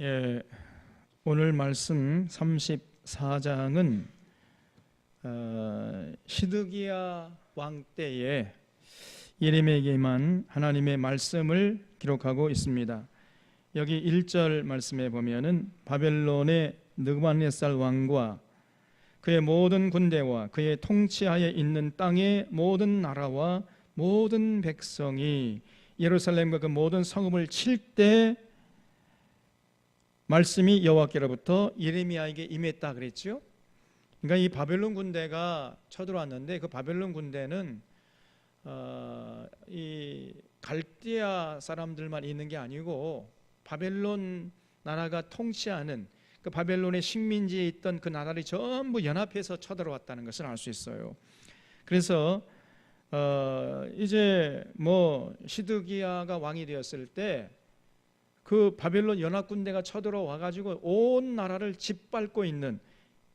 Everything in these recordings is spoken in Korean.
예, 오늘 말씀 34장은 시드기야 왕 때에 예레미야에게만 하나님의 말씀을 기록하고 있습니다. 여기 1절 말씀에 보면은 바벨론의 느부갓네살 왕과 그의 모든 군대와 그의 통치하에 있는 땅의 모든 나라와 모든 백성이 예루살렘과 그 모든 성읍을 칠 때 말씀이 여호와께로부터 예레미야에게 임했다 그랬죠. 그러니까 이 바벨론 군대가 쳐들어왔는데 그 바벨론 군대는 이 갈대아 사람들만 있는 게 아니고 바벨론 나라가 통치하는 그 바벨론의 식민지에 있던 그 나라들이 전부 연합해서 쳐들어왔다는 것을 알 수 있어요. 그래서 이제 시드기야가 왕이 되었을 때 그 바벨론 연합군대가 쳐들어와 가지고 온 나라를 짓밟고 있는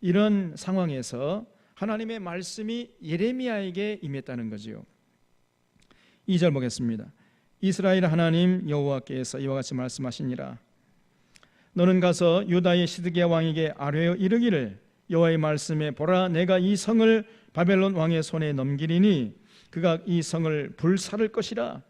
이런 상황에서 하나님의 말씀이 예레미야에게 임했다는 거지요. 2절 보겠습니다. 이스라엘 하나님 여호와께서 이와 같이 말씀하시니라. 너는 가서 유다의 시드기야 왕에게 아뢰어 이르기를 여호와의 말씀에 보라, 내가 이 성을 바벨론 왕의 손에 넘기리니 그가 이 성을 불사를 것이라.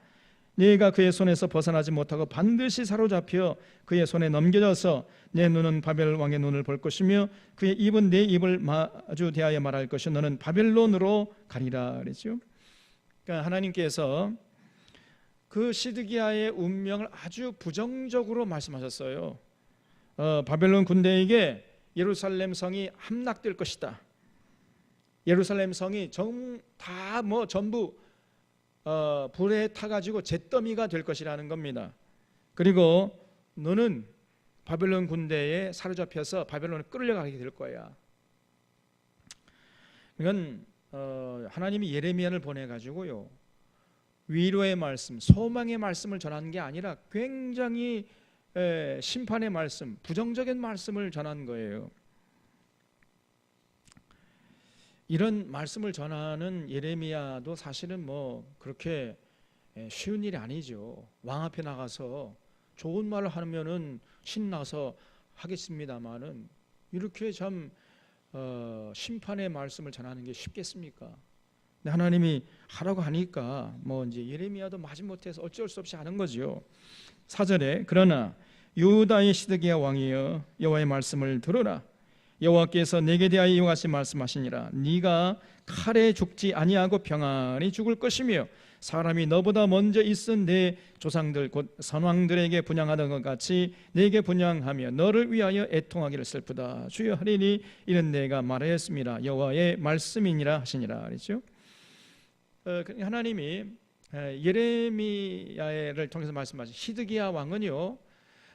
네가 그의 손에서 벗어나지 못하고 반드시 사로잡혀 그의 손에 넘겨져서 내 눈은 바벨 왕의 눈을 볼 것이며 그의 입은 내 입을 마주 대하여 말할 것이 너는 바벨론으로 가리라 그랬죠. 그러니까 하나님께서 그 시드기야의 운명을 아주 부정적으로 말씀하셨어요. 바벨론 군대에게 예루살렘 성이 함락될 것이다. 예루살렘 성이 전부 불에 타가지고 잿더미가 될 것이라는 겁니다. 그리고 너는 바벨론 군대에 사로잡혀서 바벨론에 끌려가게 될 거야. 이건 하나님이 예레미야를 보내가지고요, 위로의 말씀, 소망의 말씀을 전하는 게 아니라 굉장히 심판의 말씀, 부정적인 말씀을 전한 거예요. 이런 말씀을 전하는 예레미야도 사실은 그렇게 쉬운 일이 아니죠. 왕 앞에 나가서 좋은 말을 하면은 신나서 하겠습니다만은 이렇게 참 심판의 말씀을 전하는 게 쉽겠습니까? 근데 하나님이 하라고 하니까 이제 예레미야도 마지못해서 어쩔 수 없이 하는 거죠. 4절에 그러나 유다의 시드기야 왕이여 여호와의 말씀을 들으라. 여호와께서 내게 대하여 이와 같이 말씀하시니라. 네가 칼에 죽지 아니하고 평안히 죽을 것이며 사람이 너보다 먼저 있은 내 조상들 곧 선왕들에게 분향하던 것 같이 내게 분향하며 너를 위하여 애통하기를 슬프다 주여 하리니 이는 내가 말하였습니다. 여호와의 말씀이니라 하시니라 그랬죠. 하나님이 예레미야를 통해서 말씀하신 시드기야 왕은요,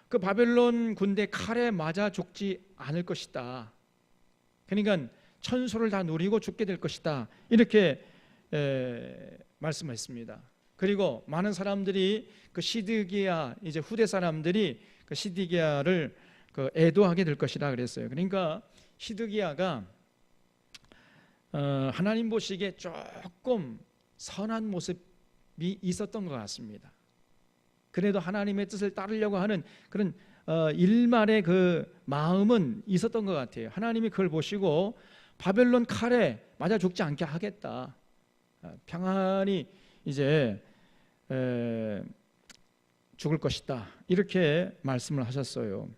그 바벨론 군대 칼에 맞아 죽지 않을 것이다. 그러니까 천소를 다 누리고 죽게 될 것이다. 이렇게 말씀했습니다. 그리고 많은 사람들이 그 시드기야, 이제 후대 사람들이 그 시드기야를 애도하게 될 것이다 그랬어요. 그러니까 시드기야가 하나님 보시기에 조금 선한 모습이 있었던 것 같습니다. 그래도 하나님의 뜻을 따르려고 하는 그런 일말의 그 마음은 있었던 것 같아요. 하나님이 그걸 보시고 바벨론 칼에 맞아 죽지 않게 하겠다, 평안히 이제 죽을 것이다, 이렇게 말씀을 하셨어요.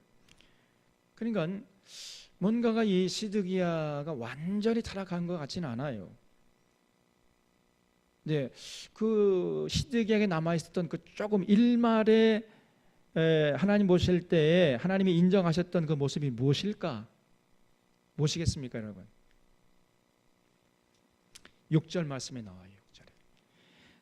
그러니까 뭔가가 이 시드기야가 완전히 타락한 것 같지는 않아요. 네, 그 시드기야에 남아 있었던 그 조금 일말의 하나님 보실 때에 하나님이 인정하셨던 그 모습이 무엇일까? 무엇이겠습니까, 여러분? 6절 말씀에 나와요. 6절에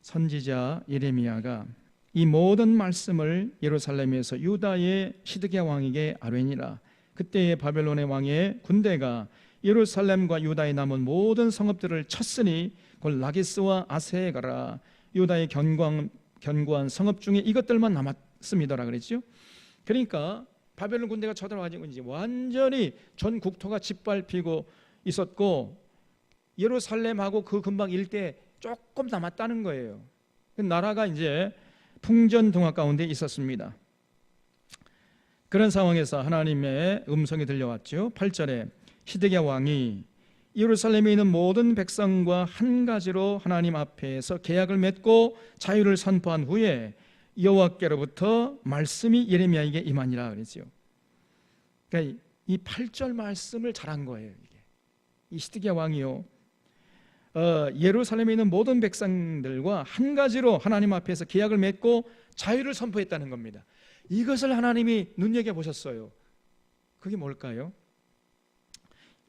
선지자 예레미야가 이 모든 말씀을 예루살렘에서 유다의 시드기야 왕에게 아뢰니라. 그때의 바벨론의 왕의 군대가 예루살렘과 유다에 남은 모든 성읍들을 쳤으니 곧 라기스와 아세에 가라. 유다의 견고한 성읍 중에 이것들만 남았습니다라 그랬죠. 그러니까 바벨론 군대가 쳐들어가지고 이제 완전히 전 국토가 짓밟히고 있었고 예루살렘하고 그 근방 일대에 조금 남았다는 거예요. 나라가 이제 풍전등화 가운데 있었습니다. 그런 상황에서 하나님의 음성이 들려왔죠. 8절에 시드기야 왕이 예루살렘에 있는 모든 백성과 한 가지로 하나님 앞에서 계약을 맺고 자유를 선포한 후에 여호와께로부터 말씀이 예레미야에게 임하니라 그러죠. 그러니까 이 8절 말씀을 잘한 거예요. 이 시드기야 왕이요, 예루살렘에 있는 모든 백성들과 한 가지로 하나님 앞에서 계약을 맺고 자유를 선포했다는 겁니다. 이것을 하나님이 눈여겨보셨어요. 그게 뭘까요?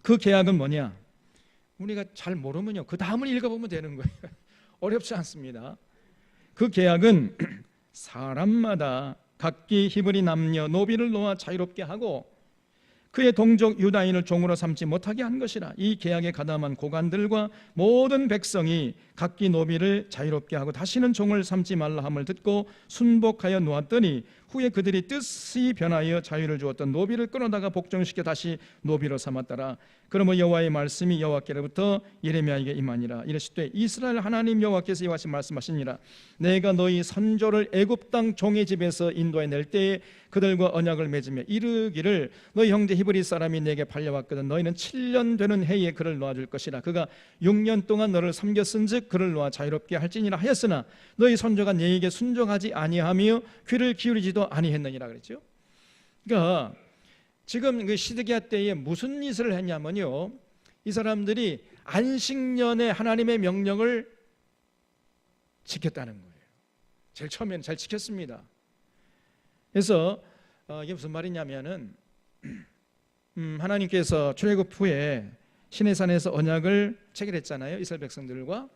그 계약은 뭐냐? 우리가 잘 모르면요, 그 다음을 읽어보면 되는 거예요. 어렵지 않습니다. 그 계약은 사람마다 각기 히브리 남녀 노비를 놓아 자유롭게 하고 그의 동족 유다인을 종으로 삼지 못하게 한 것이라. 이 계약에 가담한 고관들과 모든 백성이 각기 노비를 자유롭게 하고 다시는 종을 삼지 말라 함을 듣고 순복하여 놓았더니 후에 그들이 뜻이 변하여 자유를 주었던 노비를 끌어다가 복종시켜 다시 노비로 삼았더라. 그러므로 여호와의 말씀이 여호와께로부터 예레미야에게 임하니라. 이르시되 이스라엘 하나님 여호와께서 이와 같이 말씀하시니라. 내가 너희 선조를 애굽 땅 종의 집에서 인도해 낼 때에 그들과 언약을 맺으며 이르기를 너희 형제 히브리 사람이 내게 팔려왔거든 너희는 7년 되는 해에 그를 놓아줄 것이라. 그가 6년 동안 너를 섬겼은즉 그를 놓아 자유롭게 할지니라 하였으나 너희 선조가 네게 순종하지 아니하며 귀를 기울이지도 아니했느니라 그랬죠. 그러니까 지금 그 시드기야 때에 무슨 짓을 했냐면요, 이 사람들이 안식년에 하나님의 명령을 지켰다는 거예요. 제일 처음에는 잘 지켰습니다. 그래서 이게 무슨 말이냐면은 하나님께서 출애굽 후에 시내산에서 언약을 체결했잖아요. 이스라엘 백성들과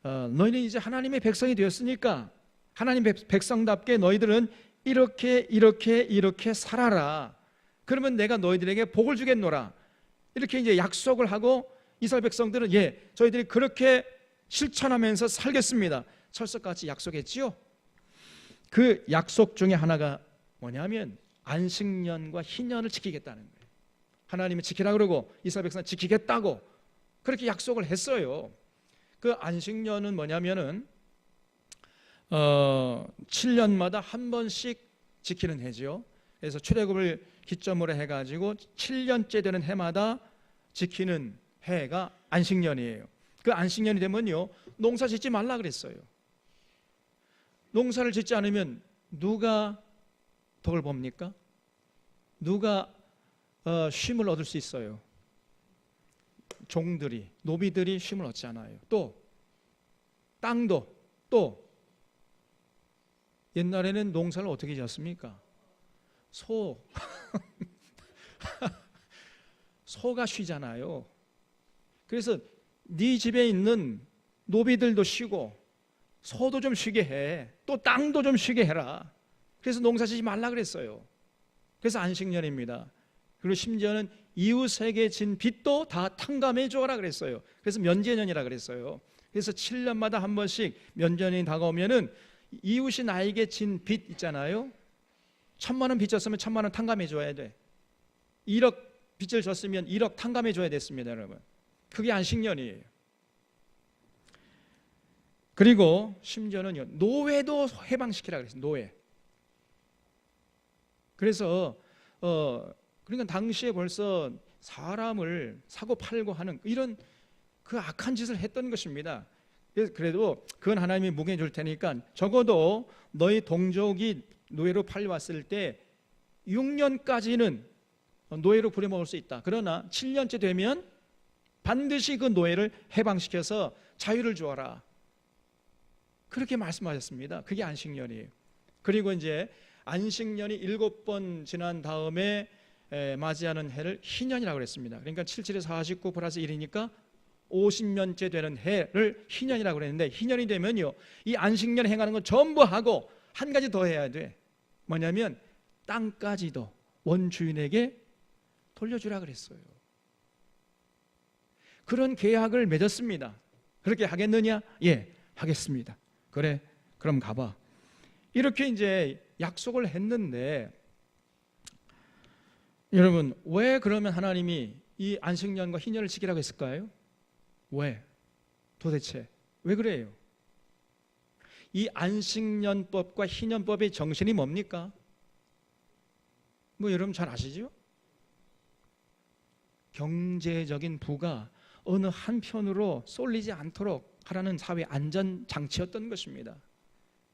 너희는 이제 하나님의 백성이 되었으니까 하나님 백성답게 너희들은 이렇게 살아라. 그러면 내가 너희들에게 복을 주겠노라. 이렇게 이제 약속을 하고 이스라엘 백성들은 저희들이 그렇게 실천하면서 살겠습니다. 철석같이 약속했지요. 그 약속 중에 하나가 뭐냐면 안식년과 희년을 지키겠다는 거예요. 하나님이 지키라 그러고 이스라엘 백성은 지키겠다고 그렇게 약속을 했어요. 그 안식년은 뭐냐면은 7년마다 한 번씩 지키는 해죠. 그래서 출애굽을 기점으로 해가지고 7년째 되는 해마다 지키는 해가 안식년이에요. 그 안식년이 되면요, 농사 짓지 말라 그랬어요. 농사를 짓지 않으면 누가 덕을 봅니까? 누가 쉼을 얻을 수 있어요? 종들이, 노비들이 쉼을 얻지 않아요. 또 땅도, 또 옛날에는 농사를 어떻게 지었습니까? 소가 쉬잖아요. 그래서 네 집에 있는 노비들도 쉬고 소도 좀 쉬게 해. 또 땅도 좀 쉬게 해라. 그래서 농사 짓지 말라 그랬어요. 그래서 안식년입니다. 그리고 심지어는 이웃에게 진 빚도 다 탕감해 줘라 그랬어요. 그래서 면제년이라 그랬어요. 그래서 7년마다 한 번씩 면제년이 다가오면은 이웃이 나에게 진 빚 있잖아요. 1,000만 원 빚 졌으면 1,000만 원 탕감해 줘야 돼. 1억 빚을 졌으면 1억 탕감해 줘야 됐습니다, 여러분. 그게 안식년이에요. 그리고 심지어는요, 노예도 해방시키라 그랬어요. 노예. 그래서 그러니까 당시에 벌써 사람을 사고 팔고 하는 이런 그 악한 짓을 했던 것입니다. 그래도 그건 하나님이 묵인해 줄 테니까 적어도 너희 동족이 노예로 팔려왔을 때 6년까지는 노예로 부려먹을 수 있다. 그러나 7년째 되면 반드시 그 노예를 해방시켜서 자유를 주어라. 그렇게 말씀하셨습니다. 그게 안식년이에요. 그리고 이제 안식년이 7번 지난 다음에 맞이하는 해를 희년이라고 그랬습니다. 그러니까 77에 49 플러스 1이니까 50년째 되는 해를 희년이라고 그랬는데, 희년이 되면요, 이 안식년 행하는 건 전부 하고 한 가지 더 해야 돼. 뭐냐면 땅까지도 원주인에게 돌려주라 그랬어요. 그런 계약을 맺었습니다. 그렇게 하겠느냐? 예, 하겠습니다. 그래, 그럼 가봐. 이렇게 이제 약속을 했는데, 여러분, 왜 그러면 하나님이 이 안식년과 희년을 지키라고 했을까요? 왜? 도대체 왜 그래요? 이 안식년법과 희년법의 정신이 뭡니까? 뭐 여러분 잘 아시죠? 경제적인 부가 어느 한편으로 쏠리지 않도록 하라는 사회 안전 장치였던 것입니다.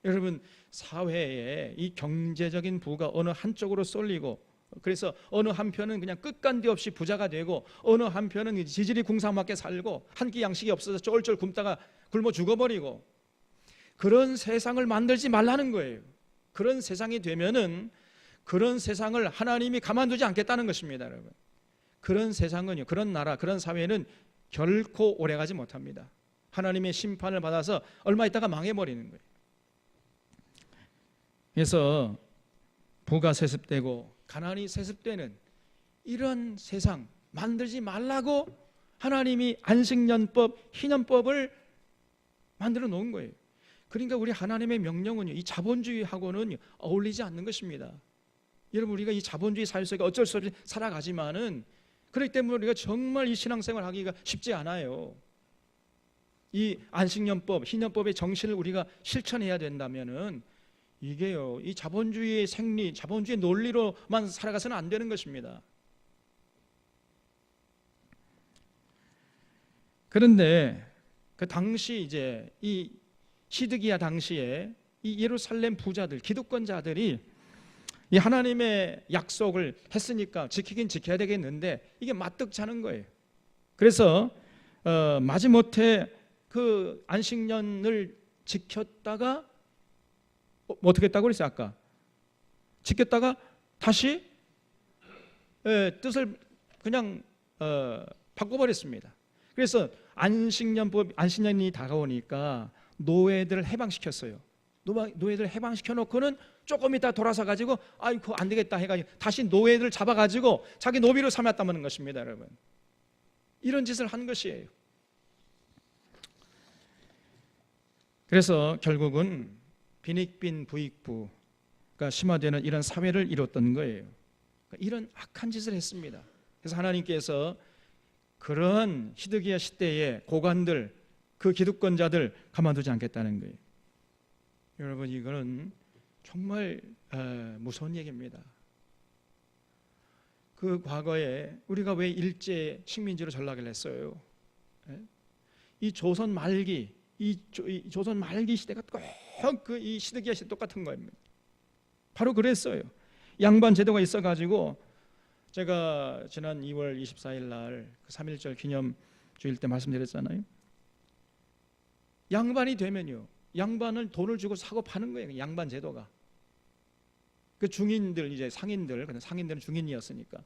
여러분, 사회에 이 경제적인 부가 어느 한쪽으로 쏠리고, 그래서 어느 한편은 그냥 끝간데 없이 부자가 되고, 어느 한편은 지질이 궁상맞게 살고 한 끼 양식이 없어서 쫄쫄 굶다가 굶어 죽어버리고, 그런 세상을 만들지 말라는 거예요. 그런 세상이 되면은 그런 세상을 하나님이 가만두지 않겠다는 것입니다, 여러분. 그런 세상은요, 그런 나라, 그런 사회는 결코 오래가지 못합니다. 하나님의 심판을 받아서 얼마 있다가 망해버리는 거예요. 그래서 부가 세습되고 가난이 세습되는 이런 세상 만들지 말라고 하나님이 안식년법, 희년법을 만들어 놓은 거예요. 그러니까 우리 하나님의 명령은요, 이 자본주의하고는 어울리지 않는 것입니다. 여러분, 우리가 이 자본주의 사회 속에 어쩔 수 없이 살아가지만은, 그렇기 때문에 우리가 정말 이 신앙생활 하기가 쉽지 않아요. 이 안식년법, 희년법의 정신을 우리가 실천해야 된다면은 이게요, 이 자본주의의 생리, 자본주의 논리로만 살아가서는 안 되는 것입니다. 그런데 그 당시 이제 이 시드기야 당시에 이 예루살렘 부자들, 기득권자들이 이 하나님의 약속을 했으니까 지키긴 지켜야 되겠는데 이게 마뜩찮은 거예요. 그래서 마지못해 그 안식년을 지켰다가 어떻게 했다고 그랬어요? 아까 지켰다가 다시 뜻을 그냥 바꿔버렸습니다. 그래서 안식년이 다가오니까 노예들을 해방시켰어요. 노예들을 해방시켜 놓고는 조금 있다 돌아서 가지고 아이고 안 되겠다 해가지고 다시 노예들 잡아가지고 자기 노비로 삼았다는 것입니다, 여러분. 이런 짓을 한 것이에요. 그래서 결국은 빈익빈 부익부가 심화되는 이런 사회를 이뤘던 거예요. 이런 악한 짓을 했습니다. 그래서 하나님께서 그런 시드기야 시대의 고관들, 그 기득권자들 가만두지 않겠다는 거예요. 여러분, 이거는 정말 무서운 얘기입니다. 그 과거에 우리가 왜 일제 식민지로 전락을 했어요? 이 조선 말기, 이 조선 말기 시대가 꼭 그 이 시드기야 시대 똑같은 겁니다. 바로 그랬어요. 양반 제도가 있어가지고 제가 지난 2월 24일 날 그 3.1절 기념주일 때 말씀드렸잖아요. 양반이 되면요, 양반을 돈을 주고 사고 파는 거예요. 양반 제도가. 그 중인들, 이제 상인들, 상인들은 중인이었으니까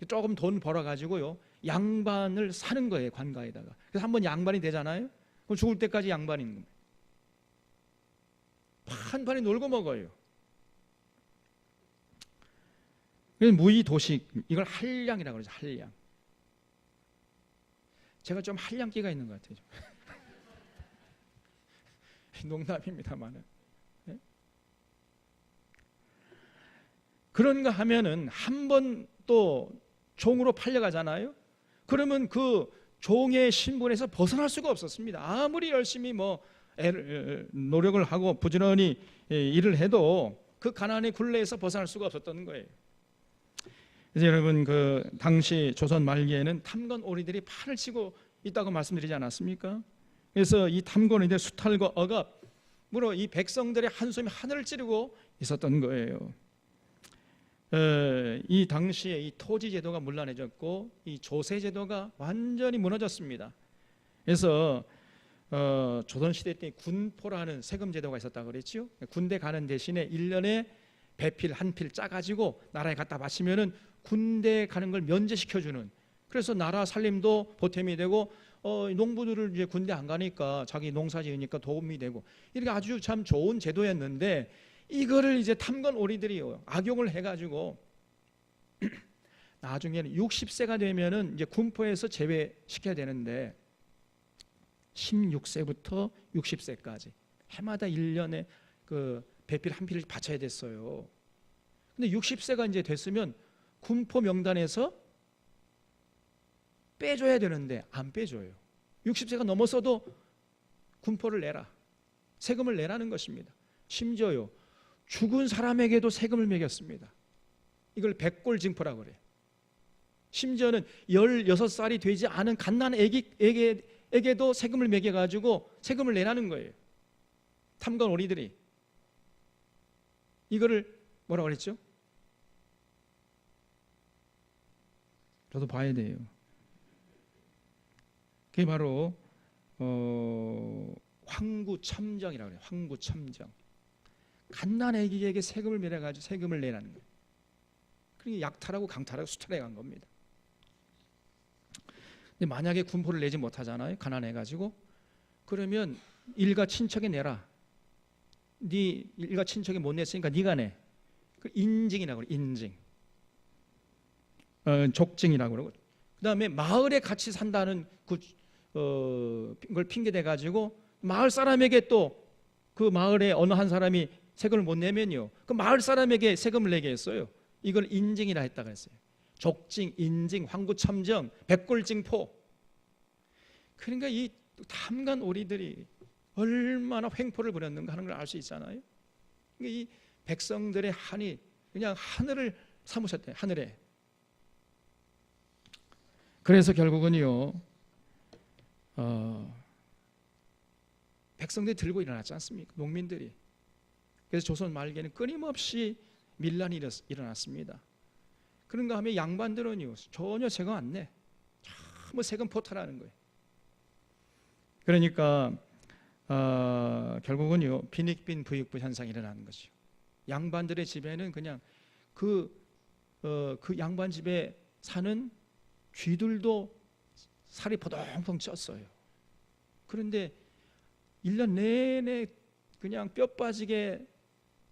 조금 돈 벌어 가지고요 양반을 사는 거예요, 관가에다가. 그래서 한번 양반이 되잖아요. 그럼 죽을 때까지 양반인 겁니다. 판판이 놀고 먹어요. 그래서 무의도식, 이걸 한량이라고 그러죠. 한량. 제가 좀 한량기가 있는 것 같아요. 농담입니다만은. 네? 그런가 하면은 한 번 또 종으로 팔려가잖아요. 그러면 그 종의 신분에서 벗어날 수가 없었습니다. 아무리 열심히 노력을 하고 부지런히 일을 해도 그 가난의 굴레에서 벗어날 수가 없었던 거예요. 그래서 여러분, 그 당시 조선 말기에는 탐관오리들이 판을 치고 있다고 말씀드리지 않았습니까? 그래서 이 탐관오리들 수탈과 억압으로 이 백성들의 한숨이 하늘을 찌르고 있었던 거예요. 이 당시에 이 토지 제도가 문란해졌고 이 조세 제도가 완전히 무너졌습니다. 그래서 조선 시대 때 군포라는 세금 제도가 있었다고 그랬죠. 군대 가는 대신에 1년에 배필 한 필 짜가지고 나라에 갖다 바치면은 군대 가는 걸 면제시켜주는, 그래서 나라 살림도 보탬이 되고 농부들을 이제 군대 안 가니까 자기 농사 지으니까 도움이 되고, 이렇게 아주 참 좋은 제도였는데 이거를 이제 탐관오리들이 악용을 해가지고 나중에는 60세가 되면은 이제 군포에서 제외시켜야 되는데 16세부터 60세까지 해마다 1년에 그 배필 한 필을 바쳐야 됐어요. 근데 60세가 이제 됐으면 군포 명단에서 빼줘야 되는데 안 빼줘요. 60세가 넘어서도 군포를 내라, 세금을 내라는 것입니다. 심지어요, 죽은 사람에게도 세금을 매겼습니다. 이걸 백골징포라고 그래요. 심지어는 16살이 되지 않은 갓난 애기에게도 세금을 매겨가지고 세금을 내라는 거예요. 탐관 오리들이. 이거를 뭐라고 그랬죠? 저도 봐야 돼요. 그게 바로 황구첨정이라고 해요. 황구첨정. 갓난 애기에게 세금을 매겨가지고 세금을 내라는 거예요. 그러니까 약탈하고 강탈하고 수탈해 간 겁니다. 근데 만약에 군포를 내지 못하잖아요. 가난해가지고. 그러면 일가 친척에 내라. 네 일가 친척이 못 냈으니까 네가 내. 그 인징이라고 그래요. 인징. 족징이라고 그러고. 그다음에 마을에 같이 산다는 걸 핑계 대 가지고 마을 사람에게 또 그 마을에 어느 한 사람이 세금을 못 내면요, 그 마을 사람에게 세금을 내게 했어요. 이걸 인징이라 했다고 했어요. 족징, 인징, 황구첨정, 백골징포. 그러니까 이 탐관 오리들이 얼마나 횡포를 부렸는가 하는 걸 알 수 있잖아요. 그러니까 이 백성들의 한이 그냥 하늘을 삼으셨대요. 하늘에. 그래서 결국은요, 백성들이 들고 일어났지 않습니까? 농민들이. 그래서 조선 말기에는 끊임없이 밀란이 일어났습니다. 그런가 하면 양반들은요, 전혀 세금 안 내. 전부 세금 포탈하는 거예요. 그러니까 결국은요, 빈익빈 부익부 현상이 일어나는 거죠. 양반들의 집에는 그냥 그 양반 집에 사는 쥐들도 살이 포동포동 쪘어요. 그런데 1년 내내 그냥 뼈 빠지게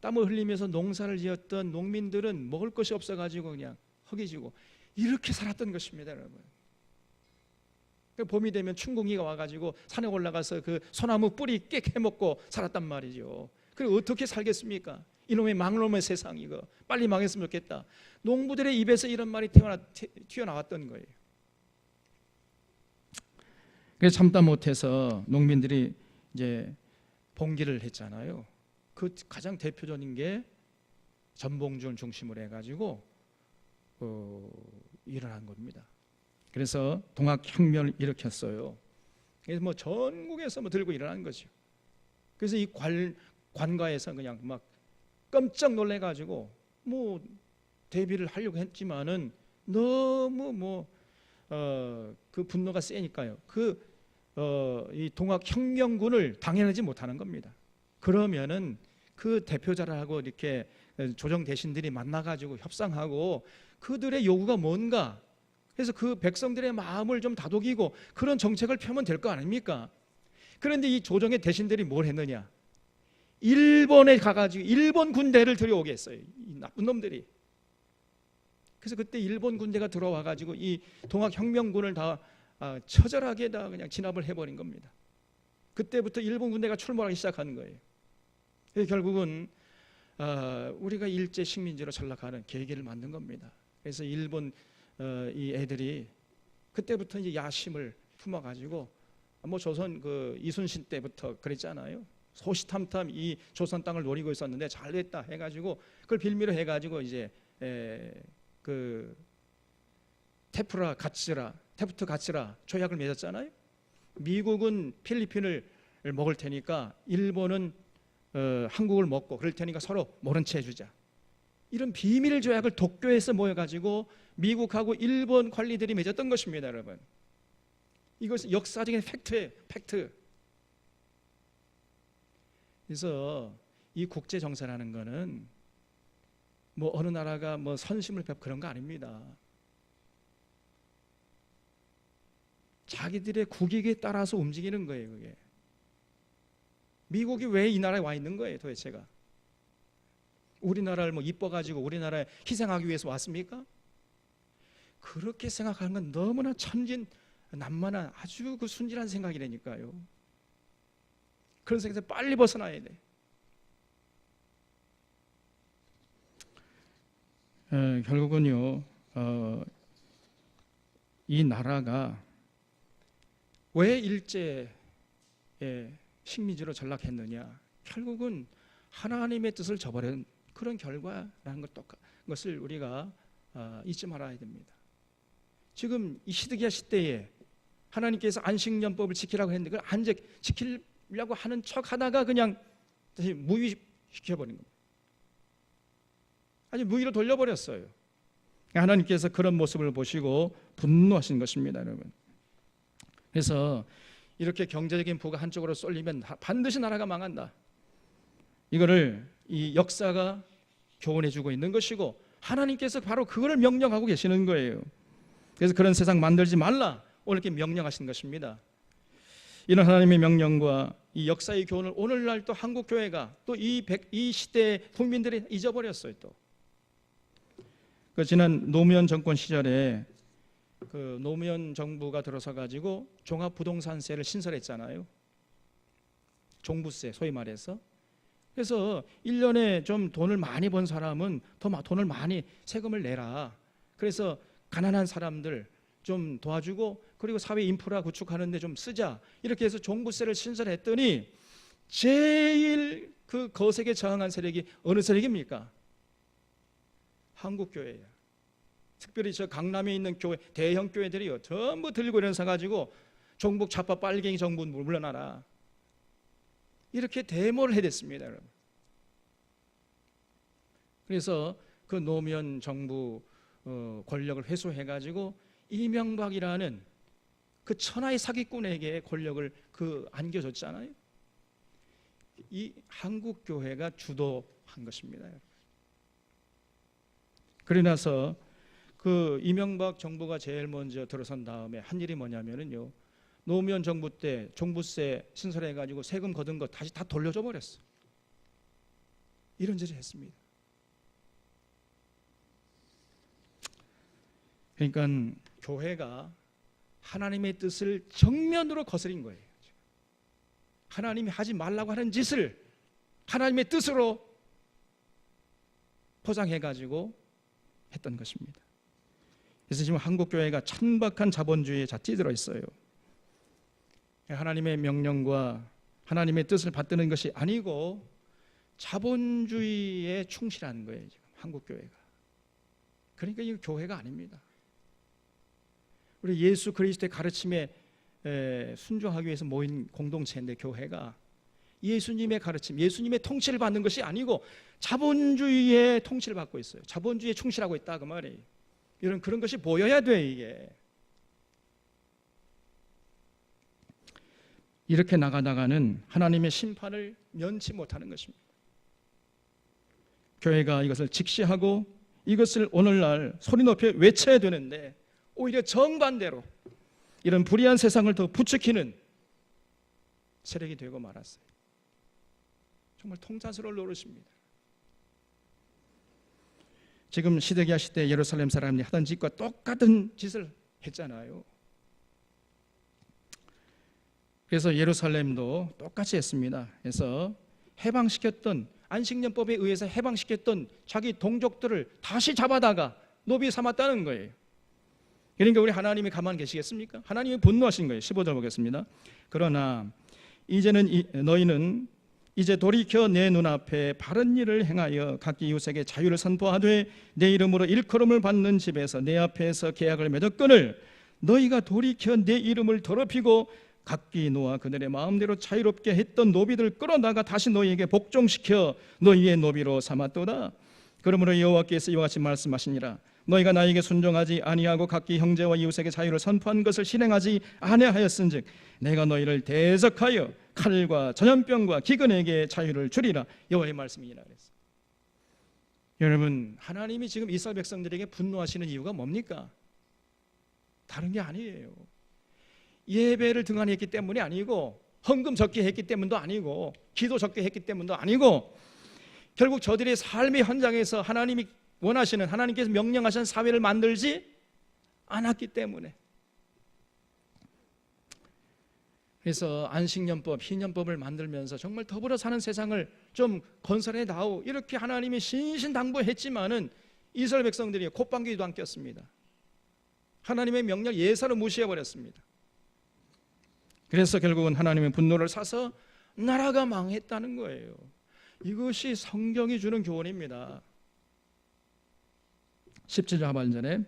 땀을 흘리면서 농사를 지었던 농민들은 먹을 것이 없어가지고 그냥 허기지고 이렇게 살았던 것입니다, 여러분. 봄이 되면 춘궁이가 와가지고 산에 올라가서 그 소나무 뿌리 깨먹고 살았단 말이죠. 그리고 어떻게 살겠습니까? 이놈의 망놈의 세상, 이거 빨리 망했으면 좋겠다. 농부들의 입에서 이런 말이 튀어나왔던 거예요. 그래서 참다 못해서 농민들이 이제 봉기를 했잖아요. 그 가장 대표적인 게 전봉준을 중심으로 해가지고 일어난 겁니다. 그래서 동학혁명을 일으켰어요. 그래서 뭐 전국에서 뭐 들고 일어난 거죠. 그래서 이 관가에서 그냥 막 깜짝 놀래가지고 뭐 대비를 하려고 했지만은 너무 그 분노가 세니까요. 이 동학혁명군을 당해내지 못하는 겁니다. 그러면은 그 대표자라고 이렇게 조정 대신들이 만나가지고 협상하고 그들의 요구가 뭔가, 그래서 그 백성들의 마음을 좀 다독이고 그런 정책을 펴면 될 거 아닙니까? 그런데 이 조정의 대신들이 뭘 했느냐? 일본에 가가지고 일본 군대를 들여오게 했어요. 이 나쁜 놈들이. 그래서 그때 일본 군대가 들어와가지고 이 동학혁명군을 다 처절하게 다 그냥 진압을 해버린 겁니다. 그때부터 일본 군대가 출몰하기 시작하는 거예요. 그래서 결국은 우리가 일제 식민지로 전락하는 계기를 만든 겁니다. 그래서 일본 이 애들이 그때부터 이제 야심을 품어가지고 뭐 조선 그 이순신 때부터 그랬잖아요. 소시탐탐 이 조선 땅을 노리고 있었는데 잘 됐다 해가지고 그걸 빌미로 해가지고 이제 그 테프트 가츠라 조약을 맺었잖아요. 미국은 필리핀을 먹을 테니까 일본은 한국을 먹고 그럴 테니까 서로 모른 채 해주자. 이런 비밀 조약을 도쿄에서 모여가지고 미국하고 일본 관리들이 맺었던 것입니다, 여러분. 이것은 역사적인 팩트예요, 팩트. 그래서 이 국제 정세라는 거는 뭐 어느 나라가 뭐 선심을 베풀 그런 거 아닙니다. 자기들의 국익에 따라서 움직이는 거예요, 그게. 미국이 왜 이 나라에 와 있는 거예요, 도대체가? 우리나라를 뭐 이뻐가지고 우리나라에 희생하기 위해서 왔습니까? 그렇게 생각하는 건 너무나 천진난만한 아주 그 순진한 생각이라니까요. 그런 생각에서 빨리 벗어나야 돼. 결국은요, 이 나라가 왜 일제의 식민지로 전락했느냐? 결국은 하나님의 뜻을 저버린 그런 결과라는 걸 것을 우리가 잊지 말아야 됩니다. 지금 이 시드기야 시대에 하나님께서 안식년법을 지키라고 했는데 그걸 안 지키려고 하는 척 하다가 그냥 다시 무위시켜버린 겁니다. 아주 무위로 돌려버렸어요. 하나님께서 그런 모습을 보시고 분노하신 것입니다, 여러분. 그래서 이렇게 경제적인 부가 한쪽으로 쏠리면 반드시 나라가 망한다. 이거를 이 역사가 교훈해주고 있는 것이고 하나님께서 바로 그거를 명령하고 계시는 거예요. 그래서 그런 세상 만들지 말라 오늘 이렇게 명령하신 것입니다. 이런 하나님의 명령과 이 역사의 교훈을 오늘날 또 한국 교회가 또 이 시대의 국민들이 잊어버렸어요. 또 그 지난 노무현 정권 시절에 그 노무현 정부가 들어서 가지고 종합부동산세를 신설했잖아요. 종부세 소위 말해서. 그래서 1년에 좀 돈을 많이 번 사람은 더 돈을 많이 세금을 내라. 그래서 가난한 사람들 좀 도와주고 그리고 사회 인프라 구축하는 데 좀 쓰자. 이렇게 해서 종부세를 신설했더니 제일 그 거세게 저항한 세력이 어느 세력입니까? 한국교회예요. 특별히 저 강남에 있는 교회, 대형 교회들이요 전부 들고 일어서 가지고 종북 좌파 빨갱이 정부 물러나라 이렇게 데모를 해댔습니다, 여러분. 그래서 그 노무현 정부 권력을 회수해가지고 이명박이라는 그 천하의 사기꾼에게 권력을 안겨줬잖아요. 이 한국 교회가 주도한 것입니다. 그러고 나서 그 이명박 정부가 제일 먼저 들어선 다음에 한 일이 뭐냐면요, 노무현 정부 때 종부세 신설해가지고 세금 거둔 거 다시 다 돌려줘 버렸어. 이런 짓을 했습니다. 그러니까 교회가 하나님의 뜻을 정면으로 거스린 거예요. 하나님이 하지 말라고 하는 짓을 하나님의 뜻으로 포장해가지고 했던 것입니다. 그래서 지금 한국교회가 천박한 자본주의에 찌들어 있어요. 하나님의 명령과 하나님의 뜻을 받드는 것이 아니고 자본주의에 충실한 거예요, 지금 한국교회가. 그러니까 이 교회가 아닙니다. 우리 예수 그리스도의 가르침에 순종하기 위해서 모인 공동체인데 교회가 예수님의 가르침, 예수님의 통치를 받는 것이 아니고 자본주의의 통치를 받고 있어요. 자본주의에 충실하고 있다 그 말이에요. 그런 것이 보여야 돼. 이게 이렇게 나가다가는 하나님의 심판을 면치 못하는 것입니다. 교회가 이것을 직시하고 이것을 오늘날 소리 높여 외쳐야 되는데 오히려 정반대로 이런 불의한 세상을 더 부추기는 세력이 되고 말았어요. 정말 통탄스러울 노릇입니다. 지금 시드기야 시대 예루살렘 사람들이 하던 짓과 똑같은 짓을 했잖아요. 그래서 예루살렘도 똑같이 했습니다. 그래서 해방시켰던 안식년법에 의해서 해방시켰던 자기 동족들을 다시 잡아다가 노비 삼았다는 거예요. 그러니까 우리 하나님이 가만 계시겠습니까? 하나님이 분노하신 거예요. 15절 보겠습니다. 그러나 이제는 너희는 이제 돌이켜 내 눈앞에 바른 일을 행하여 각기 이웃에게 자유를 선포하되 내 이름으로 일컬음을 받는 집에서 내 앞에서 계약을 맺었거늘 너희가 돌이켜 내 이름을 더럽히고 각기 노아 그들의 마음대로 자유롭게 했던 노비들 끌어다가 다시 너희에게 복종시켜 너희의 노비로 삼았도다. 그러므로 여호와께서 이와 같이 말씀하시니라. 너희가 나에게 순종하지 아니하고 각기 형제와 이웃에게 자유를 선포한 것을 실행하지 아니하였은즉 내가 너희를 대적하여 칼과 전염병과 기근에게 자유를 주리라. 여호와의 말씀이니라 그랬어요. 여러분, 하나님이 지금 이스라엘 백성들에게 분노하시는 이유가 뭡니까? 다른 게 아니에요. 예배를 등한히 했기 때문이 아니고 헌금 적게 했기 때문도 아니고 기도 적게 했기 때문도 아니고 결국 저들의 삶의 현장에서 하나님이 원하시는 하나님께서 명령하신 사회를 만들지 않았기 때문에. 그래서 안식년법, 희년법을 만들면서 정말 더불어 사는 세상을 좀 건설해 나오 이렇게 하나님이 신신당부했지만은 이스라엘 백성들이 콧방귀도 안 꼈습니다. 하나님의 명령 예사로 무시해버렸습니다. 그래서 결국은 하나님의 분노를 사서 나라가 망했다는 거예요. 이것이 성경이 주는 교훈입니다. 17절 하반절에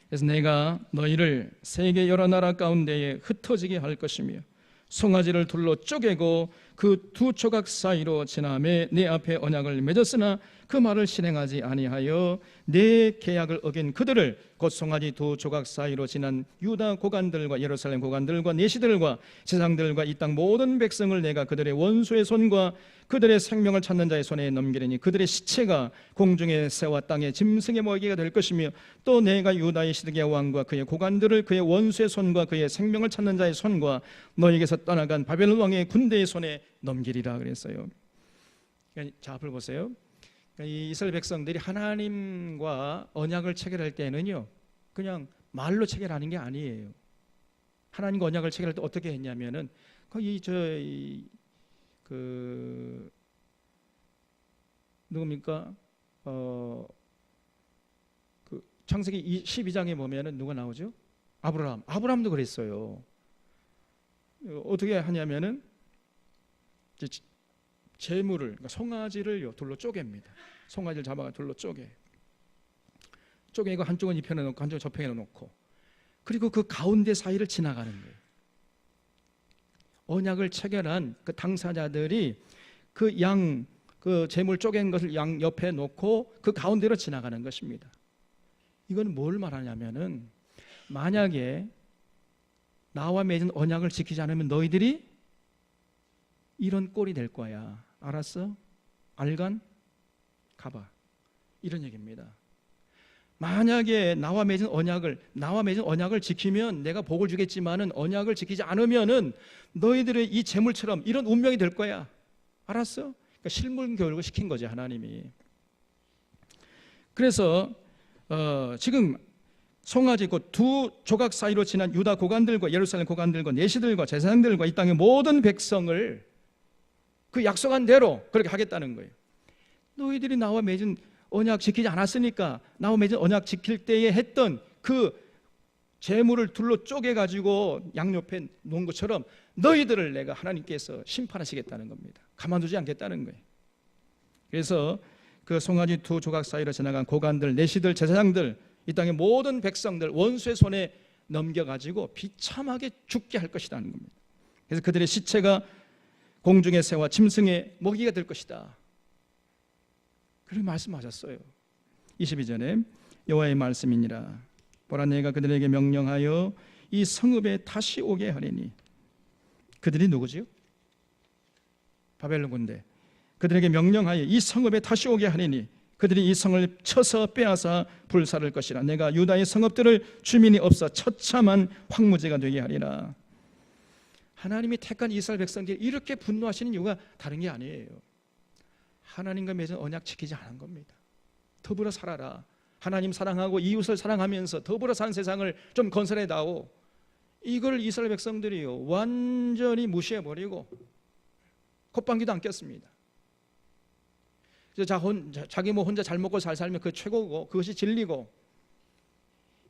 그래서 내가 너희를 세계 여러 나라 가운데에 흩어지게 할 것이며 송아지를 둘로 쪼개고 그 두 조각 사이로 지나매 내 앞에 언약을 맺었으나 그 말을 실행하지 아니하여 내 계약을 어긴 그들을 곧 송아지 두 조각 사이로 지난 유다 고관들과 예루살렘 고관들과 내시들과 제사장들과 이 땅 모든 백성을 내가 그들의 원수의 손과 그들의 생명을 찾는 자의 손에 넘기리니 그들의 시체가 공중의 새와 땅의 짐승의 먹이가 될 것이며 또 내가 유다의 시드기야 왕과 그의 고관들을 그의 원수의 손과 그의 생명을 찾는 자의 손과 너에게서 떠나간 바벨론 왕의 군대의 손에 넘기리라 그랬어요. 자, 앞을 보세요. 이 이스라엘 백성들이 하나님과 언약을 체결할 때는요, 그냥 말로 체결하는 게 아니에요. 하나님과 언약을 체결할 때 어떻게 했냐면은 누굽니까? 그 창세기 12장에 보면은 누가 나오죠? 아브라함도 그랬어요. 어떻게 하냐면은 재물을, 그러니까 송아지를 둘로 쪼갭니다. 송아지를 잡아가 둘로 쪼개고 한쪽은 이 편에 놓고 한쪽은 저 편에 놓고, 그리고 그 가운데 사이를 지나가는 거예요. 언약을 체결한 그 당사자들이 그 재물 쪼갠 것을 양 옆에 놓고 그 가운데로 지나가는 것입니다. 이건 뭘 말하냐면은 만약에 나와 맺은 언약을 지키지 않으면 너희들이 이런 꼴이 될 거야. 알았어? 알간? 가봐. 이런 얘기입니다. 만약에 나와 맺은 언약을 지키면 내가 복을 주겠지만은 언약을 지키지 않으면은 너희들의 이 재물처럼 이런 운명이 될 거야. 알았어? 그러니까 실물 교육을 시킨 거지, 하나님이. 그래서 지금 송아지 곧 두 조각 사이로 지난 유다 고관들과 예루살렘 고관들과 내시들과 제사장들과 이 땅의 모든 백성을 그 약속한 대로 그렇게 하겠다는 거예요. 너희들이 나와 맺은 언약 지키지 않았으니까 나와 맺은 언약 지킬 때에 했던 그 재물을 둘로 쪼개가지고 양옆에 놓은 것처럼 너희들을 내가 하나님께서 심판하시겠다는 겁니다. 가만두지 않겠다는 거예요. 그래서 그 송아지 두 조각 사이로 지나간 고관들, 내시들, 제사장들, 이 땅의 모든 백성들 원수의 손에 넘겨가지고 비참하게 죽게 할 것이라는 겁니다. 그래서 그들의 시체가 공중의 새와 짐승의 먹이가 될 것이다. 그렇게 말씀하셨어요. 22절에 여호와의 말씀이니라. 보라, 내가 그들에게 명령하여 이 성읍에 다시 오게 하리니. 그들이 누구지요? 바벨론 군대. 그들에게 명령하여 이 성읍에 다시 오게 하리니 그들이 이 성을 쳐서 빼앗아 불사를 것이라. 내가 유다의 성읍들을 주민이 없어 처참한 황무지가 되게 하리라. 하나님이 택한 이스라엘 백성들이 이렇게 분노하시는 이유가 다른 게 아니에요. 하나님과 맺은 언약 지키지 않은 겁니다. 더불어 살아라. 하나님 사랑하고 이웃을 사랑하면서 더불어 사는 세상을 좀 건설해다오. 이걸 이스라엘 백성들이요 완전히 무시해버리고 콧방귀도 안 꼈습니다. 자기 뭐 혼자 잘 먹고 잘 살면 그 최고고 그것이 진리고,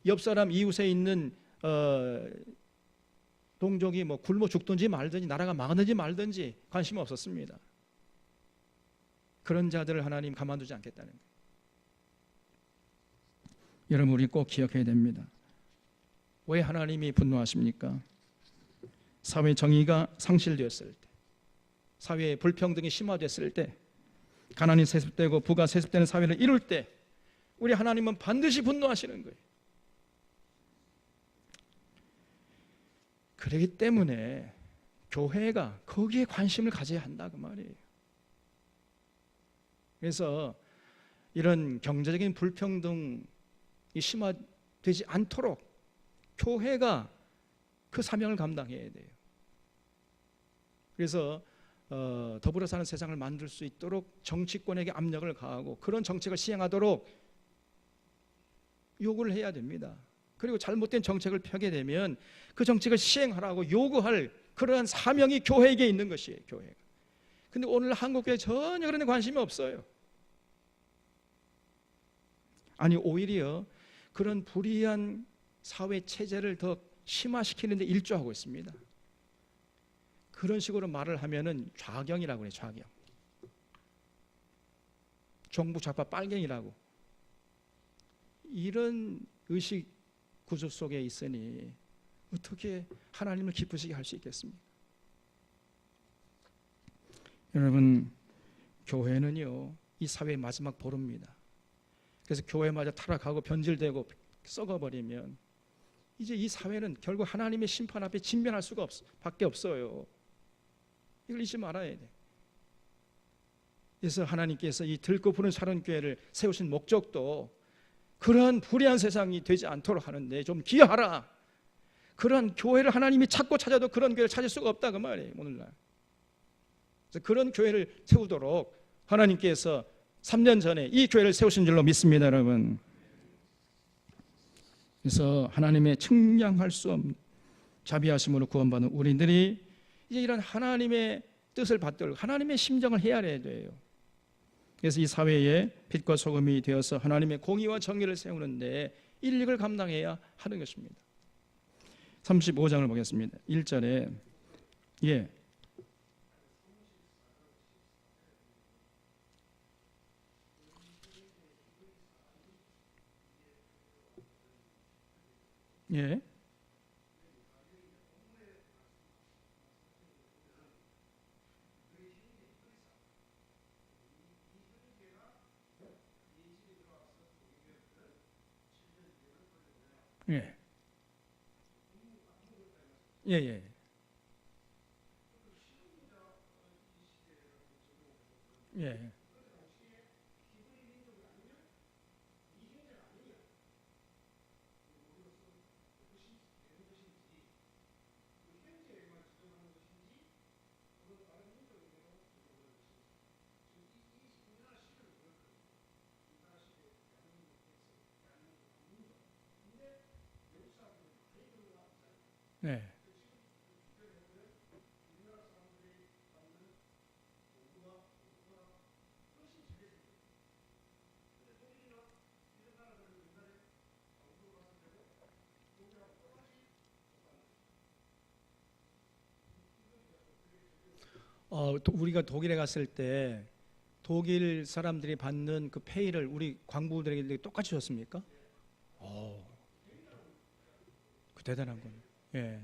옆 사람 이웃에 있는 동족이 뭐 굶어 죽든지 말든지 나라가 망하든지 말든지 관심이 없었습니다. 그런 자들을 하나님 가만두지 않겠다는 거예요. 여러분, 우리 꼭 기억해야 됩니다. 왜 하나님이 분노하십니까? 사회 정의가 상실되었을 때, 사회의 불평등이 심화됐을 때, 가난이 세습되고 부가 세습되는 사회를 이룰 때 우리 하나님은 반드시 분노하시는 거예요. 그렇기 때문에 교회가 거기에 관심을 가져야 한다 그 말이에요. 그래서 이런 경제적인 불평등이 심화되지 않도록 교회가 그 사명을 감당해야 돼요. 그래서 더불어 사는 세상을 만들 수 있도록 정치권에게 압력을 가하고 그런 정책을 시행하도록 요구를 해야 됩니다. 그리고 잘못된 정책을 펴게 되면 그 정책을 시행하라고 요구할 그러한 사명이 교회에게 있는 것이에요. 교회가. 근데 오늘 한국교회 전혀 그런 데 관심이 없어요. 아니, 오히려 그런 불이한 사회 체제를 더 심화시키는 데 일조하고 있습니다. 그런 식으로 말을 하면은 좌경이라고 해요. 좌경. 종북 좌파 빨갱이라고. 이런 의식 구조 속에 있으니 어떻게 하나님을 기쁘시게 할 수 있겠습니까? 여러분, 교회는요, 이 사회의 마지막 보루입니다. 그래서 교회마저 타락하고 변질되고 썩어버리면 이제 이 사회는 결국 하나님의 심판 앞에 직면할 수가 밖에 없어요. 이걸 잊지 말아야 돼. 그래서 하나님께서 이 들고 부는 사랑교회를 세우신 목적도 그러한 불의한 세상이 되지 않도록 하는데 좀 기여하라. 그런 교회를 하나님이 찾고 찾아도 그런 교회를 찾을 수가 없다 그 말이에요, 오늘날. 그래서 그런 교회를 세우도록 하나님께서 3년 전에 이 교회를 세우신 줄로 믿습니다, 여러분. 그래서 하나님의 측량할 수 없는 자비하심으로 구원받은 우리들이 이제 이런 하나님의 뜻을 받도록 하나님의 심정을 헤아려야 돼요. 그래서 이 사회에 빛과 소금이 되어서 하나님의 공의와 정의를 세우는데 일익을 감당해야 하는 것입니다. 35장을 보겠습니다. 1절에 예. 예. 예. 예, 예. 예. 예. 우리가 독일에 갔을 때 독일 사람들이 받는 그 페이를 우리 광부들에게 똑같이 줬습니까? 그 대단한 거예요. 예.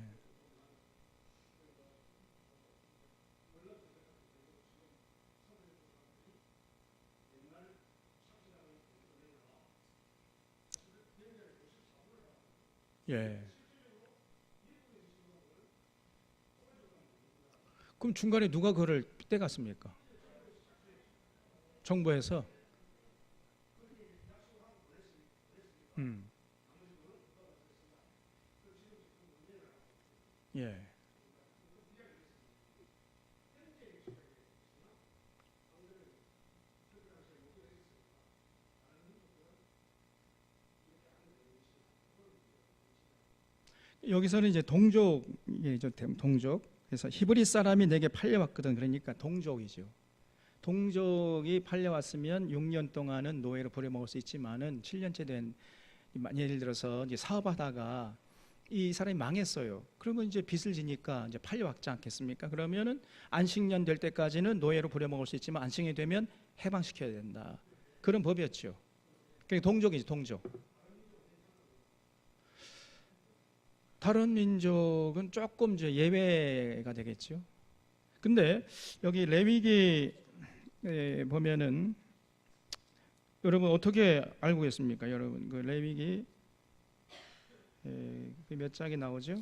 예. 그럼 중간에 누가 그를 떼갔습니까? 정부에서. 예. 여기서는 이제 동족이죠, 동족. 그래서 히브리 사람이 내게 팔려왔거든. 그러니까 동족이죠. 동족이 팔려왔으면 6년 동안은 노예로 부려먹을 수 있지만은 7년째 된, 예를 들어서 이제 사업하다가 이 사람이 망했어요. 그러면 이제 빚을 지니까 이제 팔려왔지 않겠습니까? 그러면은 안식년 될 때까지는 노예로 부려먹을 수 있지만 안식년이 되면 해방시켜야 된다. 그런 법이었죠. 그러니까 동족이지, 동족. 다른 민족은 조금 이제 예외가 되겠죠. 근데 여기 레위기 보면은 여러분 어떻게 알고 계십니까? 여러분 그 레위기 몇 장이 나오죠?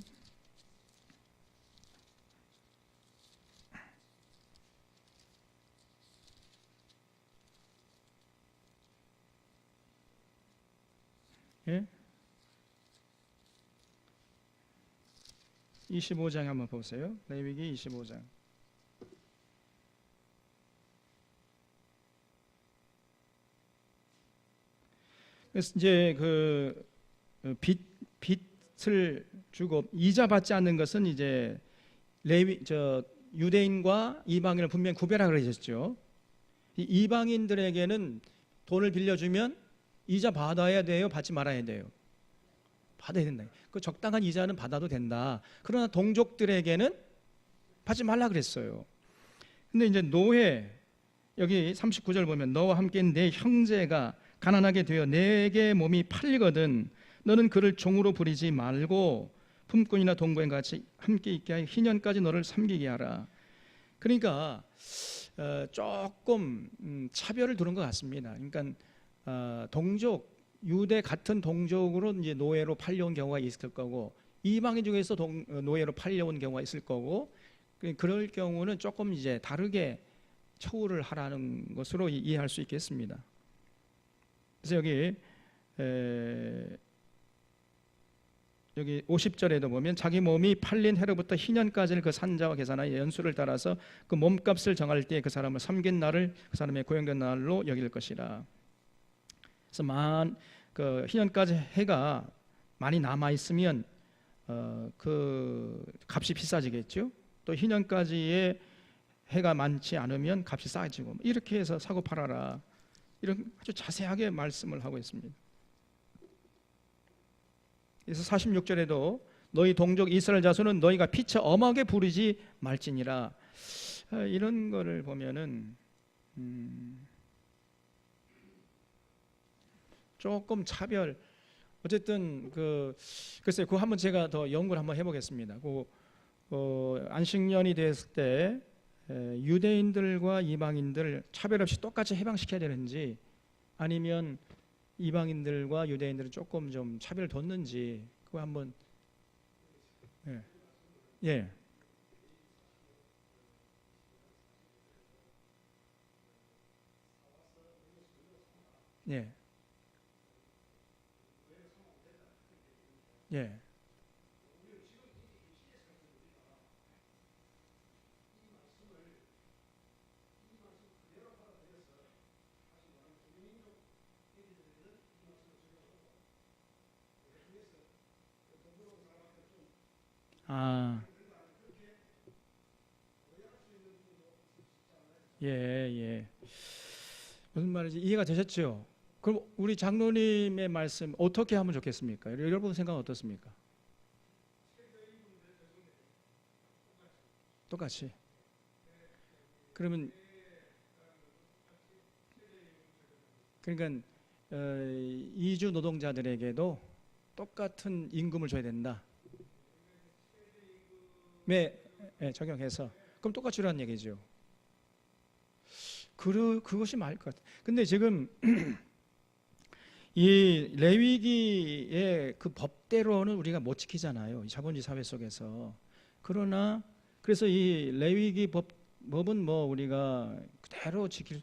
예? 25장 한번 보세요. 레위기 25장. 그래서 이제 그 빚을 주고 이자 받지 않는 것은 이제 유대인과 이방인을 분명히 구별하라 그러셨죠. 이방인들에게는 돈을 빌려주면 이자 받아야 돼요, 받지 말아야 돼요? 받아야 된다. 그 적당한 이자는 받아도 된다. 그러나 동족들에게는 받지 말라 그랬어요. 근데 이제 노예, 여기 39절 보면 너와 함께 내 형제가 가난하게 되어 내게 몸이 팔리거든 너는 그를 종으로 부리지 말고 품꾼이나 동거인 같이 함께 있게 하여 희년까지 너를 섬기게 하라. 그러니까 조금 차별을 두는 것 같습니다. 그러니까 동족 유대 같은 동족으로 이제 노예로 팔려온 경우가 있을 거고 이방인 중에서 노예로 팔려온 경우가 있을 거고 그럴 경우는 조금 이제 다르게 처우를 하라는 것으로 이해할 수 있겠습니다. 그래서 여기 50절에도 보면 자기 몸이 팔린 해로부터 희년까지를 그 산자와 계산하여 연수를 따라서 그 몸값을 정할 때에 그 사람을 섬긴 날을 그 사람의 고용된 날로 여길 것이라. 그래서 그 희년까지 해가 많이 남아 있으면 그 값이 비싸지겠죠. 또 희년까지의 해가 많지 않으면 값이 싸지고 이렇게 해서 사고 팔아라. 이런 아주 자세하게 말씀을 하고 있습니다. 그래서 46절에도 너희 동족 이스라엘 자손은 너희가 피차 엄하게 부르지 말지니라. 이런 거를 보면은 조금 차별. 어쨌든 글쎄요, 그거 한번 제가 더 연구를 한번 해보겠습니다. 안식년이 됐을 때 유대인들과 이방인들 차별 없이 똑같이 해방시켜야 되는지 아니면 이방인들과 유대인들은 조금 좀 차별을 뒀는지 그거 한번 예. 예. 예. 아. 예, 예. 무슨 말인지 이해가 되셨죠? 그럼 우리 장로님의 말씀 어떻게 하면 좋겠습니까? 여러분 생각은 어떻습니까? 똑같이. 그러면 그러니까 이주 노동자들에게도 똑같은 임금을 줘야 된다. 네, 적용해서 그럼 똑같이 주라는 얘기죠. 그것이 맞을 것 같아요. 근데 지금 이 레위기의 그 법대로는 우리가 못 지키잖아요. 이 자본주의 사회 속에서. 그러나 그래서 이 레위기 법은 뭐 우리가 그대로 지킬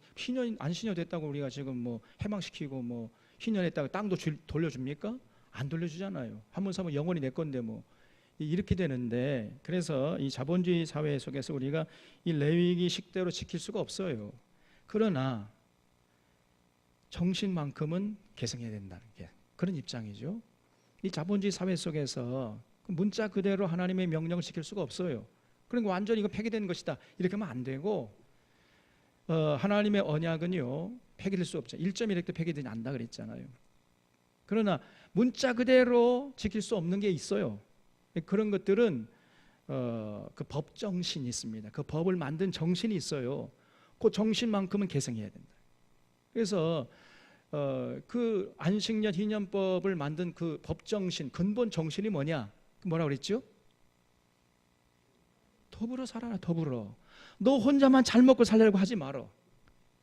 안신여 됐다고 우리가 지금 뭐 해방시키고 뭐 희년했다고 땅도 돌려줍니까? 안 돌려주잖아요. 한 번 사면 영원히 내 건데 뭐 이렇게 되는데 그래서 이 자본주의 사회 속에서 우리가 이 레위기 식대로 지킬 수가 없어요. 그러나 정신만큼은 계승해야 된다는 게 그런 입장이죠. 이 자본주의 사회 속에서 문자 그대로 하나님의 명령을 지킬 수가 없어요. 그러니까 완전히 이거 폐기된 것이다 이렇게 하면 안 되고 하나님의 언약은요 폐기될 수 없죠. 1.1획도 폐기되지 않는다 그랬잖아요. 그러나 문자 그대로 지킬 수 없는 게 있어요. 그런 것들은 그 법 정신이 있습니다. 그 법을 만든 정신이 있어요. 그 정신만큼은 계승해야 된다. 그래서 그 안식년 희년법을 만든 그 법 정신 근본 정신이 뭐냐? 뭐라고 그랬죠? 더불어 살아라. 더불어. 너 혼자만 잘 먹고 살려고 하지 말어.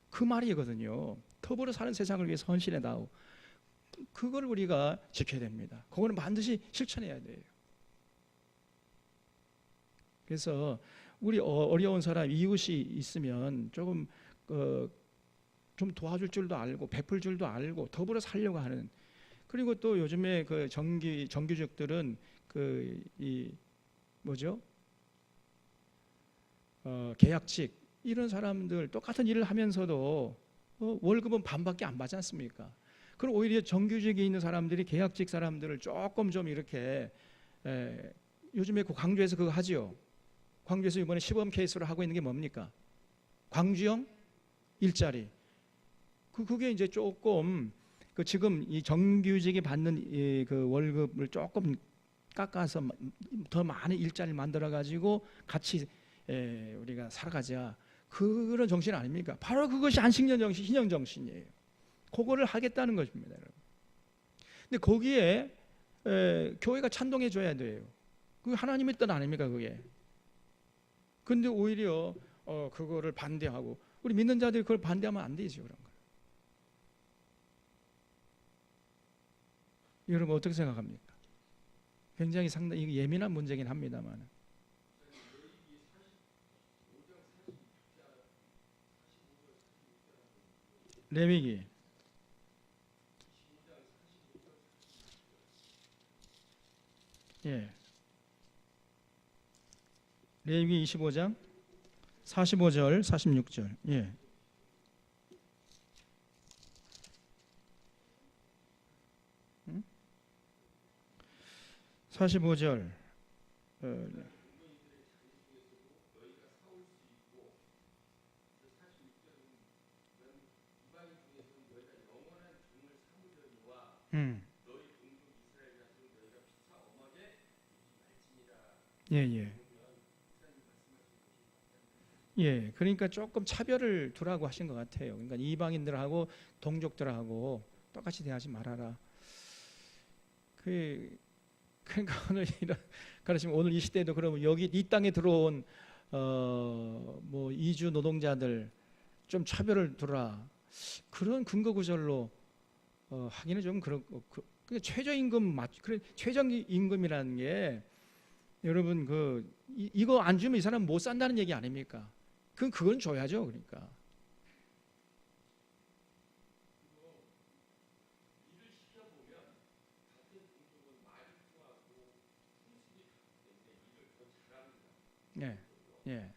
그 말이거든요. 더불어 사는 세상을 위해서 헌신해다오. 그걸 우리가 지켜야 됩니다. 그거는 반드시 실천해야 돼요. 그래서 우리 어려운 사람 이웃이 있으면 조금 좀 도와줄 줄도 알고 베풀 줄도 알고 더불어 살려고 하는. 그리고 또 요즘에 그 정규직들은 이 뭐죠? 계약직 이런 사람들 똑같은 일을 하면서도 월급은 반밖에 안 받지 않습니까? 그럼 오히려 정규직에 있는 사람들이 계약직 사람들을 조금 좀 이렇게 요즘에 그 광주에서 그거 하지요. 광주에서 이번에 시범 케이스로 하고 있는 게 뭡니까? 광주형 일자리. 그게 이제 조금 지금 이 정규직이 받는 그 월급을 조금 깎아서 더 많은 일자리를 만들어 가지고 같이 우리가 살아가자. 그런 정신 아닙니까? 바로 그것이 안식년 정신, 희년 정신이에요. 그거를 하겠다는 것입니다, 여러분. 근데 거기에 교회가 찬동해 줘야 돼요. 그 하나님의 뜻 아닙니까, 그게? 근데 오히려 그거를 반대하고, 우리 믿는 자들이 그걸 반대하면 안 되지, 그런 거. 여러분 어떻게 생각합니까? 굉장히 상당히 예민한 문제긴 합니다만. 레위기 예. 레위기 25장 45절 46절 예. 응? 45절 예, 예. 예, 그러니까 조금 차별을 두라고 하신 것 같아요. 그러니까 이방인들하고 동족들하고 똑같이 대하지 말아라. 그러니까 오늘 이런 가르치면 오늘 이 시대에도 그러면 여기 이 땅에 들어온 뭐 이주 노동자들 좀 차별을 두라. 그런 근거 구절로 하기는 좀 그렇고 최저임금 그래 최저임금이라는 게 여러분 이거 안 주면 이 사람 못 산다는 얘기 아닙니까? 그건 줘야죠. 그러니까 예, 예.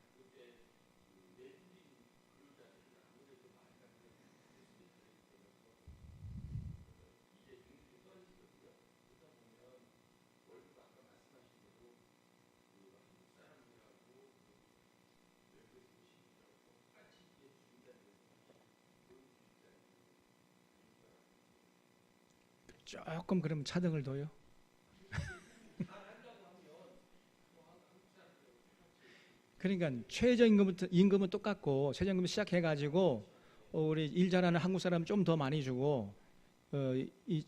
조금 그러면 차등을 둬요. 그러니까 임금은 똑같고 최저임금 시작해가지고 우리 일 잘하는 한국 사람 좀 더 많이 주고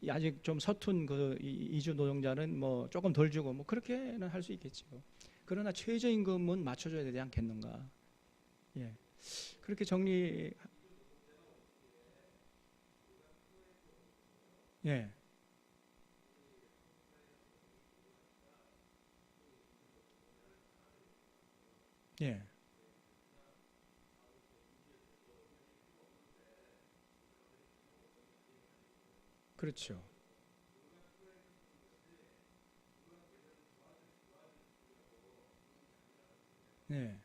아직 좀 서툰 이주 노동자는 뭐 조금 덜 주고 뭐 그렇게는 할 수 있겠죠. 그러나 최저임금은 맞춰줘야 되지 않겠는가? 예, 그렇게 예, 예, 그렇죠. 네.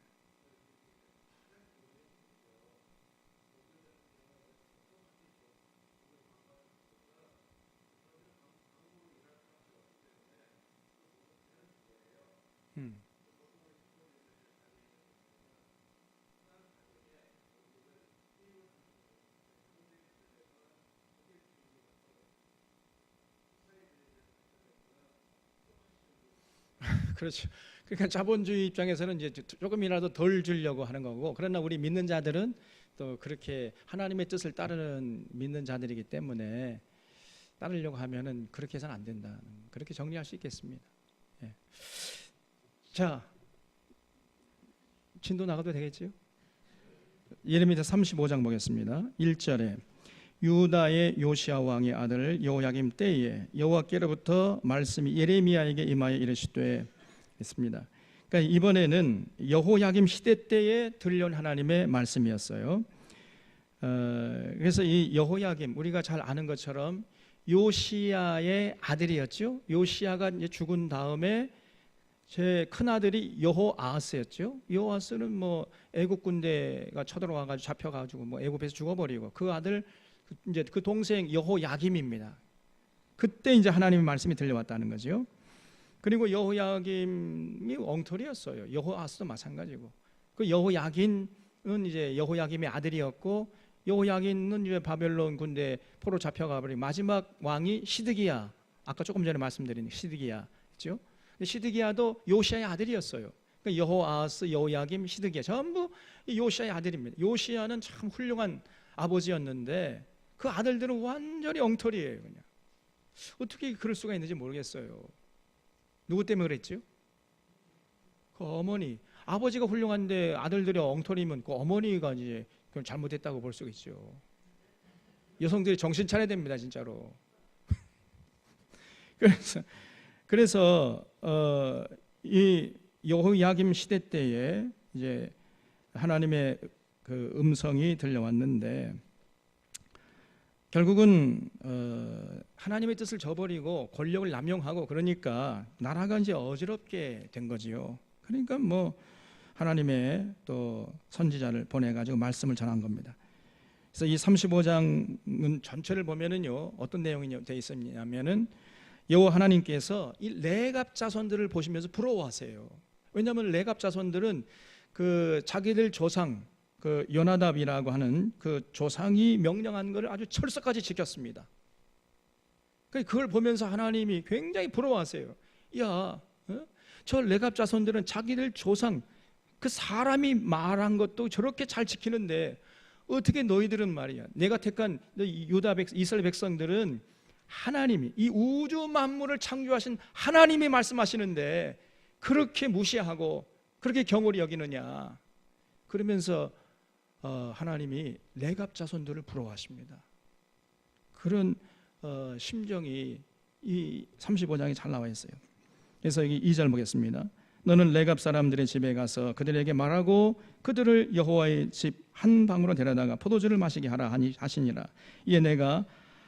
음. 그렇죠. 그러니까 자본주의 입장에서는 이제 조금이라도 덜 주려고 하는 거고, 그러나 우리 믿는 자들은 또 그렇게 하나님의 뜻을 따르는 믿는 자들이기 때문에 따르려고 하면은 그렇게 해서는 안 된다. 그렇게 정리할 수 있겠습니다. 예. 자, 진도 나가도 되겠지요? 예레미야 35장 보겠습니다. 1절에 유다의 요시야 왕의 아들 여호야김 때에 여호와께로부터 말씀이 예레미야에게 임하여 이르시되 있습니다. 그러니까 이번에는 여호야김 시대 때에 들려온 하나님의 말씀이었어요. 그래서 이 여호야김 우리가 잘 아는 것처럼 요시야의 아들이었죠. 요시야가 이제 죽은 다음에 제 큰 아들이 여호아하스였죠. 여호아하스는 뭐 애국 군대가 쳐들어와가지고 잡혀가지고 뭐 애국에서 죽어버리고 그 아들 이제 그 동생 여호야김입니다. 그때 이제 하나님의 말씀이 들려왔다는 거죠. 그리고 여호야김이 엉터리였어요. 여호아하스도 마찬가지고. 그 여호야긴은 이제 여호야김의 아들이었고 여호야긴은 이제 바벨론 군대 포로 잡혀가버린 마지막 왕이 시드기야. 아까 조금 전에 말씀드린 시드기야죠. 시드기야도 요시야의 아들이었어요. 그러니까 여호아하스, 여호야김, 시드기야 전부 요시야의 아들입니다. 요시야는 참 훌륭한 아버지였는데 그 아들들은 완전히 엉터리예요. 그냥 어떻게 그럴 수가 있는지 모르겠어요. 누구 때문에 그랬죠? 그 어머니. 아버지가 훌륭한데 아들들이 엉터리면 그 어머니가 이제 그건 잘못했다고 볼 수가 있죠. 여성들이 정신 차려야 됩니다, 진짜로. 그래서 이 여호야김 시대 때에 이제 하나님의 그 음성이 들려왔는데, 결국은 하나님의 뜻을 저버리고 권력을 남용하고, 그러니까 나라가 이제 어지럽게 된 거지요. 그러니까 뭐 하나님의 또 선지자를 보내가지고 말씀을 전한 겁니다. 그래서 이 35장은 전체를 보면은요, 어떤 내용이 되어 있었냐면은 여호와 하나님께서 이 레갑 자손들을 보시면서 부러워하세요. 왜냐하면 레갑 자손들은 그 자기들 조상 그 요나답이라고 하는 그 조상이 명령한 것을 아주 철석까지 지켰습니다. 그걸 보면서 하나님이 굉장히 부러워하세요. 야, 저 레갑 자손들은 자기들 조상 그 사람이 말한 것도 저렇게 잘 지키는데 어떻게 너희들은 말이야, 내가 택한 유다 이스라엘 백성들은 하나님이 이 우주 만물을 창조하신 하나님이 말씀하시는데 그렇게 무시하고 그렇게 경홀히 여기느냐. 그러면서 하나님이 레갑 자손들을 부러워하십니다. 그런 심정이 이 35장에 잘 나와 있어요. 그래서 여기 2절 보겠습니다. 너는 레갑 사람들의 집에 가서 그들에게 말하고 그들을 여호와의 집 한 방으로 데려다가 포도주를 마시게 하라 하시니라. 이에 내가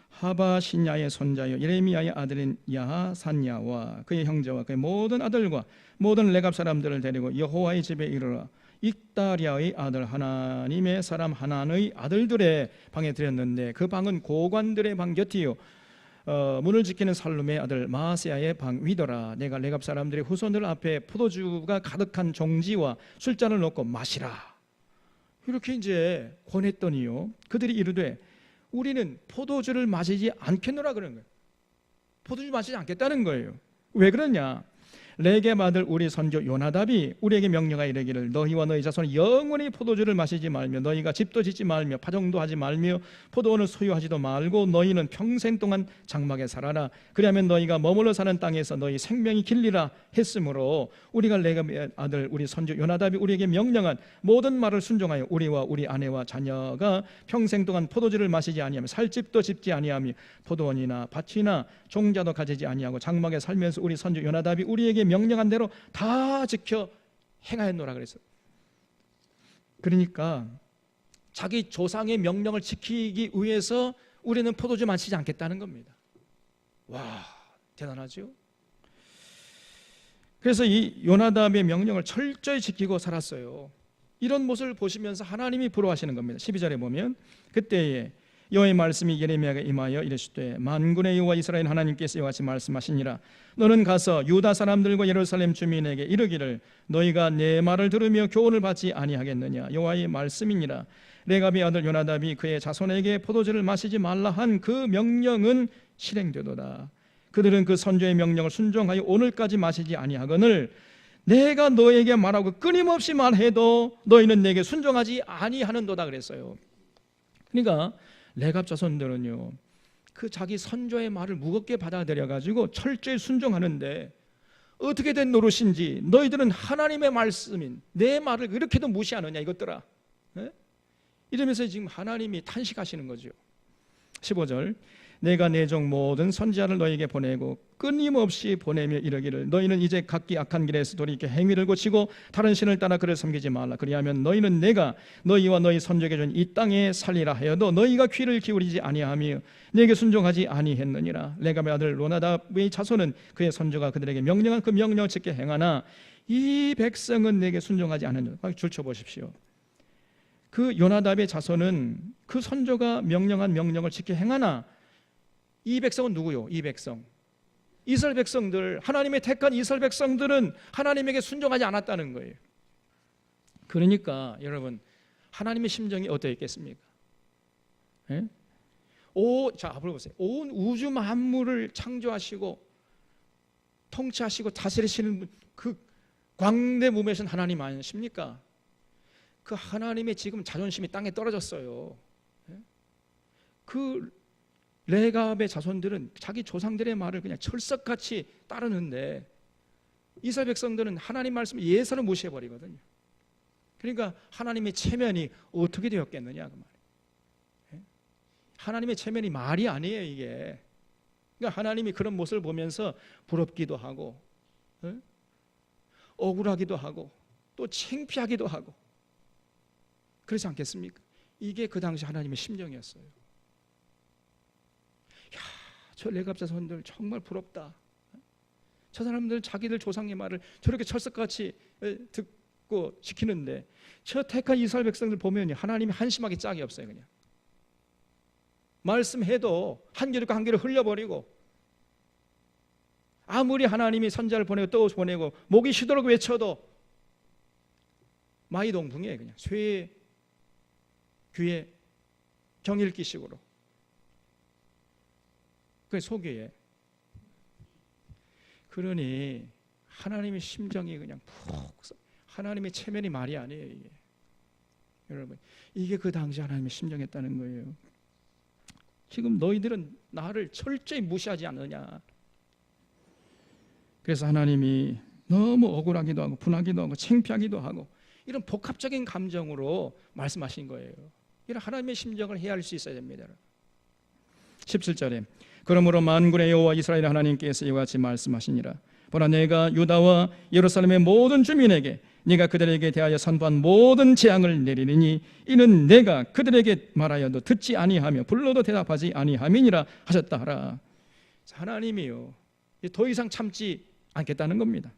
하바신야의 손자여 예레미야의 아들인 야하산야와 그의 형제와 그의 모든 아들과 모든 레갑 사람들을 데리고 여호와의 집에 이르러 익다랴의 아들 하나님의 사람 하나의 아들들의 방에 들였는데 그 방은 고관들의 방 곁이요 문을 지키는 살룸의 아들 마아세야의 방 위더라. 내가 레갑 사람들의 후손들 앞에 포도주가 가득한 종지와 술잔을 놓고 마시라 이렇게 이제 권했더니요, 그들이 이르되 우리는 포도주를 마시지 않겠노라 그러는 거예요. 포도주 마시지 않겠다는 거예요. 왜 그러냐? 레겜 아들 우리 선조 요나답이 우리에게 명령하여 이르기를 너희와 너희 자손은 영원히 포도주를 마시지 말며 너희가 집도 짓지 말며 파종도 하지 말며 포도원을 소유하지도 말고 너희는 평생 동안 장막에 살아라. 그리하면 너희가 머물러 사는 땅에서 너희 생명이 길리라 했으므로 우리가 레겜 아들 우리 선조 요나답이 우리에게 명령한 모든 말을 순종하여 우리와 우리 아내와 자녀가 평생 동안 포도주를 마시지 아니하며 살 집도 짓지 아니하며 포도원이나 밭이나 종자도 가지지 아니하고 장막에 살면서 우리 선조 요나답이 우리에게 명령한 대로 다 지켜 행하였노라 그랬어요. 그러니까 자기 조상의 명령을 지키기 위해서 우리는 포도주 마시지 않겠다는 겁니다. 와, 대단하죠? 그래서 이 요나답의 명령을 철저히 지키고 살았어요. 이런 모습을 보시면서 하나님이 부러워하시는 겁니다. 12절에 보면 그때에 여호와의 말씀이 예레미야에게 임하여 이르시되 만군의 여호와 이스라엘 하나님께서 이와 같이 말씀하시니라. 너는 가서 유다 사람들과 예루살렘 주민에게 이르기를 너희가 내 말을 들으며 교훈을 받지 아니하겠느냐. 여호와의 말씀이니라. 레갑의 아들 요나답이 그의 자손에게 포도주를 마시지 말라 한 그 명령은 실행되도다. 그들은 그 선조의 명령을 순종하여 오늘까지 마시지 아니하거늘 내가 너에게 말하고 끊임없이 말해도 너희는 내게 순종하지 아니하는도다 그랬어요. 그러니까 레갑 자손들은요, 그 자기 선조의 말을 무겁게 받아들여 가지고 철저히 순종하는데 어떻게 된 노릇인지 너희들은 하나님의 말씀인 내 말을 이렇게도 무시하느냐 이것들아. 네? 이러면서 지금 하나님이 탄식하시는 거죠. 15절 내가 내 종 모든 선지자를 너희에게 보내고 끊임없이 보내며 이르기를 너희는 이제 각기 악한 길에서 돌이켜 행위를 고치고 다른 신을 따라 그를 섬기지 말라. 그리하면 너희는 내가 너희와 너희 선조에게 준 이 땅에 살리라 하여도 너희가 귀를 기울이지 아니하며 내게 순종하지 아니했느니라. 레갑의 아들 요나답의 자손은 그의 선조가 그들에게 명령한 그 명령을 지켜 행하나 이 백성은 내게 순종하지 않느니라. 줄쳐보십시오. 그 요나답의 자손은 그 선조가 명령한 명령을 지켜 행하나 이 백성은 누구요? 이 백성 이스라엘 백성들, 하나님의 택한 이스라엘 백성들은 하나님에게 순종하지 않았다는 거예요. 그러니까 여러분 하나님의 심정이 어떠했겠습니까? 예? 자 앞으로 보세요. 온 우주 만물을 창조하시고 통치하시고 다스리시는 그 광대무배신 하나님 아니십니까? 그 하나님의 지금 자존심이 땅에 떨어졌어요. 그 레갑의 자손들은 자기 조상들의 말을 그냥 철석같이 따르는데 이스라엘 백성들은 하나님 말씀을 예사로 무시해버리거든요. 그러니까 하나님의 체면이 어떻게 되었겠느냐 그 말이에요. 하나님의 체면이 말이 아니에요 이게. 그러니까 하나님이 그런 모습을 보면서 부럽기도 하고 억울하기도 하고 또 창피하기도 하고 그렇지 않겠습니까? 이게 그 당시 하나님의 심정이었어요. 야, 저 레갑 자손들 정말 부럽다. 저 사람들은 자기들 조상의 말을 저렇게 철석같이 듣고 지키는데 저 택한 이스라엘 백성들 보면 하나님이 한심하게 짝이 없어요. 그냥 말씀해도 한 귀로 한 귀로 흘려버리고 아무리 하나님이 선자를 보내고 또 보내고 목이 쉬도록 외쳐도 마이동풍이에요. 그냥 쇠 귀에 경읽기식으로. 그게 속이에요. 그러니 하나님의 심정이 그냥 푹 하나님의 체면이 말이 아니에요 이게. 여러분 이게 그 당시 하나님의 심정이었다는 거예요. 지금 너희들은 나를 철저히 무시하지 않느냐. 그래서 하나님이 너무 억울하기도 하고 분하기도 하고 창피하기도 하고 이런 복합적인 감정으로 말씀하신 거예요. 이런 하나님의 심정을 헤아릴 수 있어야 됩니다. 17절에 그러므로 만군의 여호와 이스라엘 하나님께서 이와 같이 말씀하시니라. 보라 내가 유다와 예루살렘의 모든 주민에게 네가 그들에게 대하여 선포한 모든 재앙을 내리니 이는 내가 그들에게 말하여도 듣지 아니하며 불러도 대답하지 아니함이니라 하셨다 하라. 하나님이요 더 이상 참지 않겠다는 겁니다.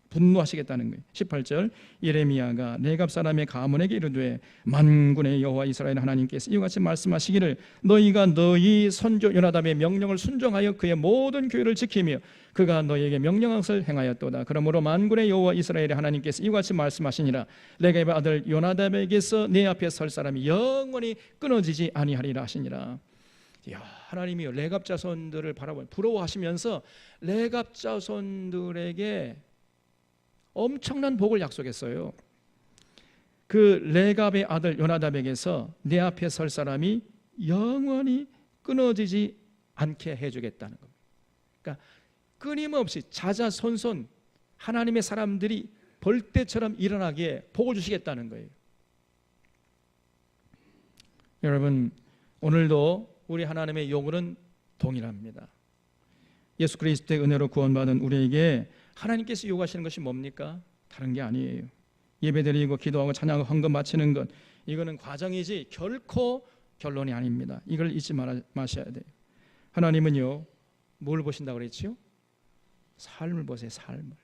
분노하시겠다는 거예요. 18절 예레미야가 레갑 사람의 가문에게 이르되 만군의 여호와 이스라엘 하나님께서 이와 같이 말씀하시기를 너희가 너희 선조 요나답의 명령을 순종하여 그의 모든 규율을 지키며 그가 너희에게 명령한 것을 행하였도다. 그러므로 만군의 여호와 이스라엘의 하나님께서 이와 같이 말씀하시니라. 레갑의 아들 요나답에게서 내 앞에 설 사람이 영원히 끊어지지 아니하리라 하시니라. 이야, 하나님이 레갑 자손들을 바라보면 부러워하시면서 레갑 자손들에게 엄청난 복을 약속했어요. 그 레갑의 아들 요나답에게서 내 앞에 설 사람이 영원히 끊어지지 않게 해주겠다는 겁니다. 그러니까 끊임없이 자자손손 하나님의 사람들이 벌떼처럼 일어나게 복을 주시겠다는 거예요. 여러분 오늘도 우리 하나님의 요구는 동일합니다. 예수 그리스도의 은혜로 구원받은 우리에게 하나님께서 요구하시는 것이 뭡니까? 다른 게 아니에요. 예배드리고 기도하고 찬양하고 헌금 바치는 것 이거는 과정이지 결코 결론이 아닙니다. 이걸 잊지 마셔야 돼요. 하나님은요 뭘 보신다고 그랬지요? 삶을 보세요. 삶을.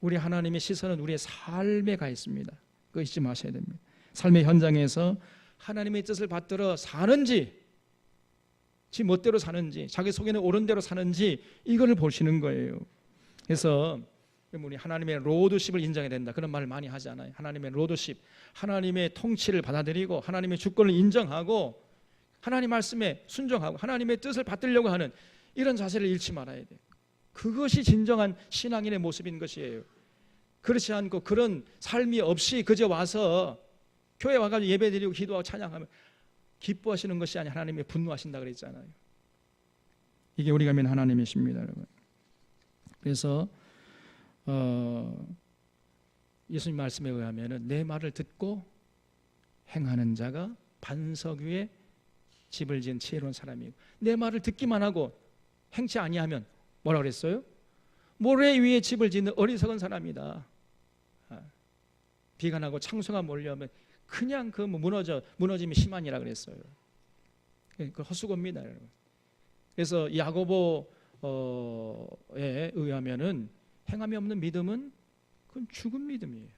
우리 하나님의 시선은 우리의 삶에 가 있습니다. 그거 잊지 마셔야 됩니다. 삶의 현장에서 하나님의 뜻을 받들어 사는지 지 멋대로 사는지 자기 속에는 옳은 대로 사는지 이거를 보시는 거예요. 그래서 우리 하나님의 로드십을 인정해야 된다 그런 말을 많이 하잖아요. 하나님의 로드십, 하나님의 통치를 받아들이고 하나님의 주권을 인정하고 하나님 말씀에 순종하고 하나님의 뜻을 받들려고 하는 이런 자세를 잃지 말아야 돼요. 그것이 진정한 신앙인의 모습인 것이에요. 그렇지 않고 그런 삶이 없이 그저 와서 교회 와가지고 예배드리고 기도하고 찬양하면 기뻐하시는 것이 아니라 하나님의 분노하신다 그랬잖아요. 이게 우리가 믿는 하나님이십니다, 여러분. 그래서 예수님 말씀에 의하면 내 말을 듣고 행하는 자가 반석 위에 집을 지은 지혜로운 사람이고 내 말을 듣기만 하고 행치 아니하면 뭐라 그랬어요? 모래 위에 집을 짓는 어리석은 사람이다. 비가 나고 창수가 몰려오면 그냥 그 무너짐이 심하니라 그랬어요. 그 헛수고입니다, 여러분. 그래서 야고보에 의하면은 행함이 없는 믿음은 그건 죽은 믿음이에요.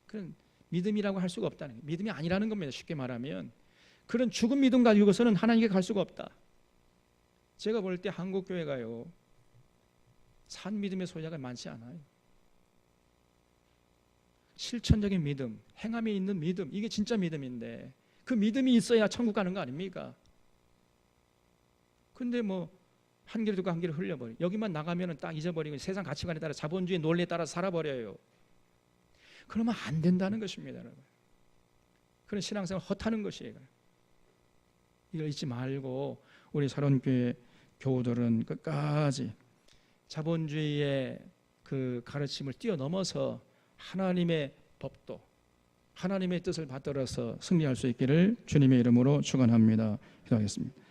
그런 믿음이라고 할 수가 없다는 거예요. 믿음이 아니라는 겁니다. 쉽게 말하면 그런 죽은 믿음 가지고서는 하나님께 갈 수가 없다. 제가 볼 때 한국 교회가요 산 믿음의 소유자가 많지 않아요. 실천적인 믿음, 행함이 있는 믿음, 이게 진짜 믿음인데 그 믿음이 있어야 천국 가는 거 아닙니까? 근데 뭐 한 길을 듣고 한 길을 흘려버려. 여기만 나가면은 딱 잊어버리고 세상 가치관에 따라 자본주의 논리에 따라 살아버려요. 그러면 안 된다는 것입니다, 여러분. 그런 신앙생활 헛하는 것이에요. 이걸 잊지 말고 우리 사론교회 교우들은 끝까지 자본주의의 그 가르침을 뛰어넘어서 하나님의 법도 하나님의 뜻을 받들어서 승리할 수 있기를 주님의 이름으로 축원합니다. 기도하겠습니다.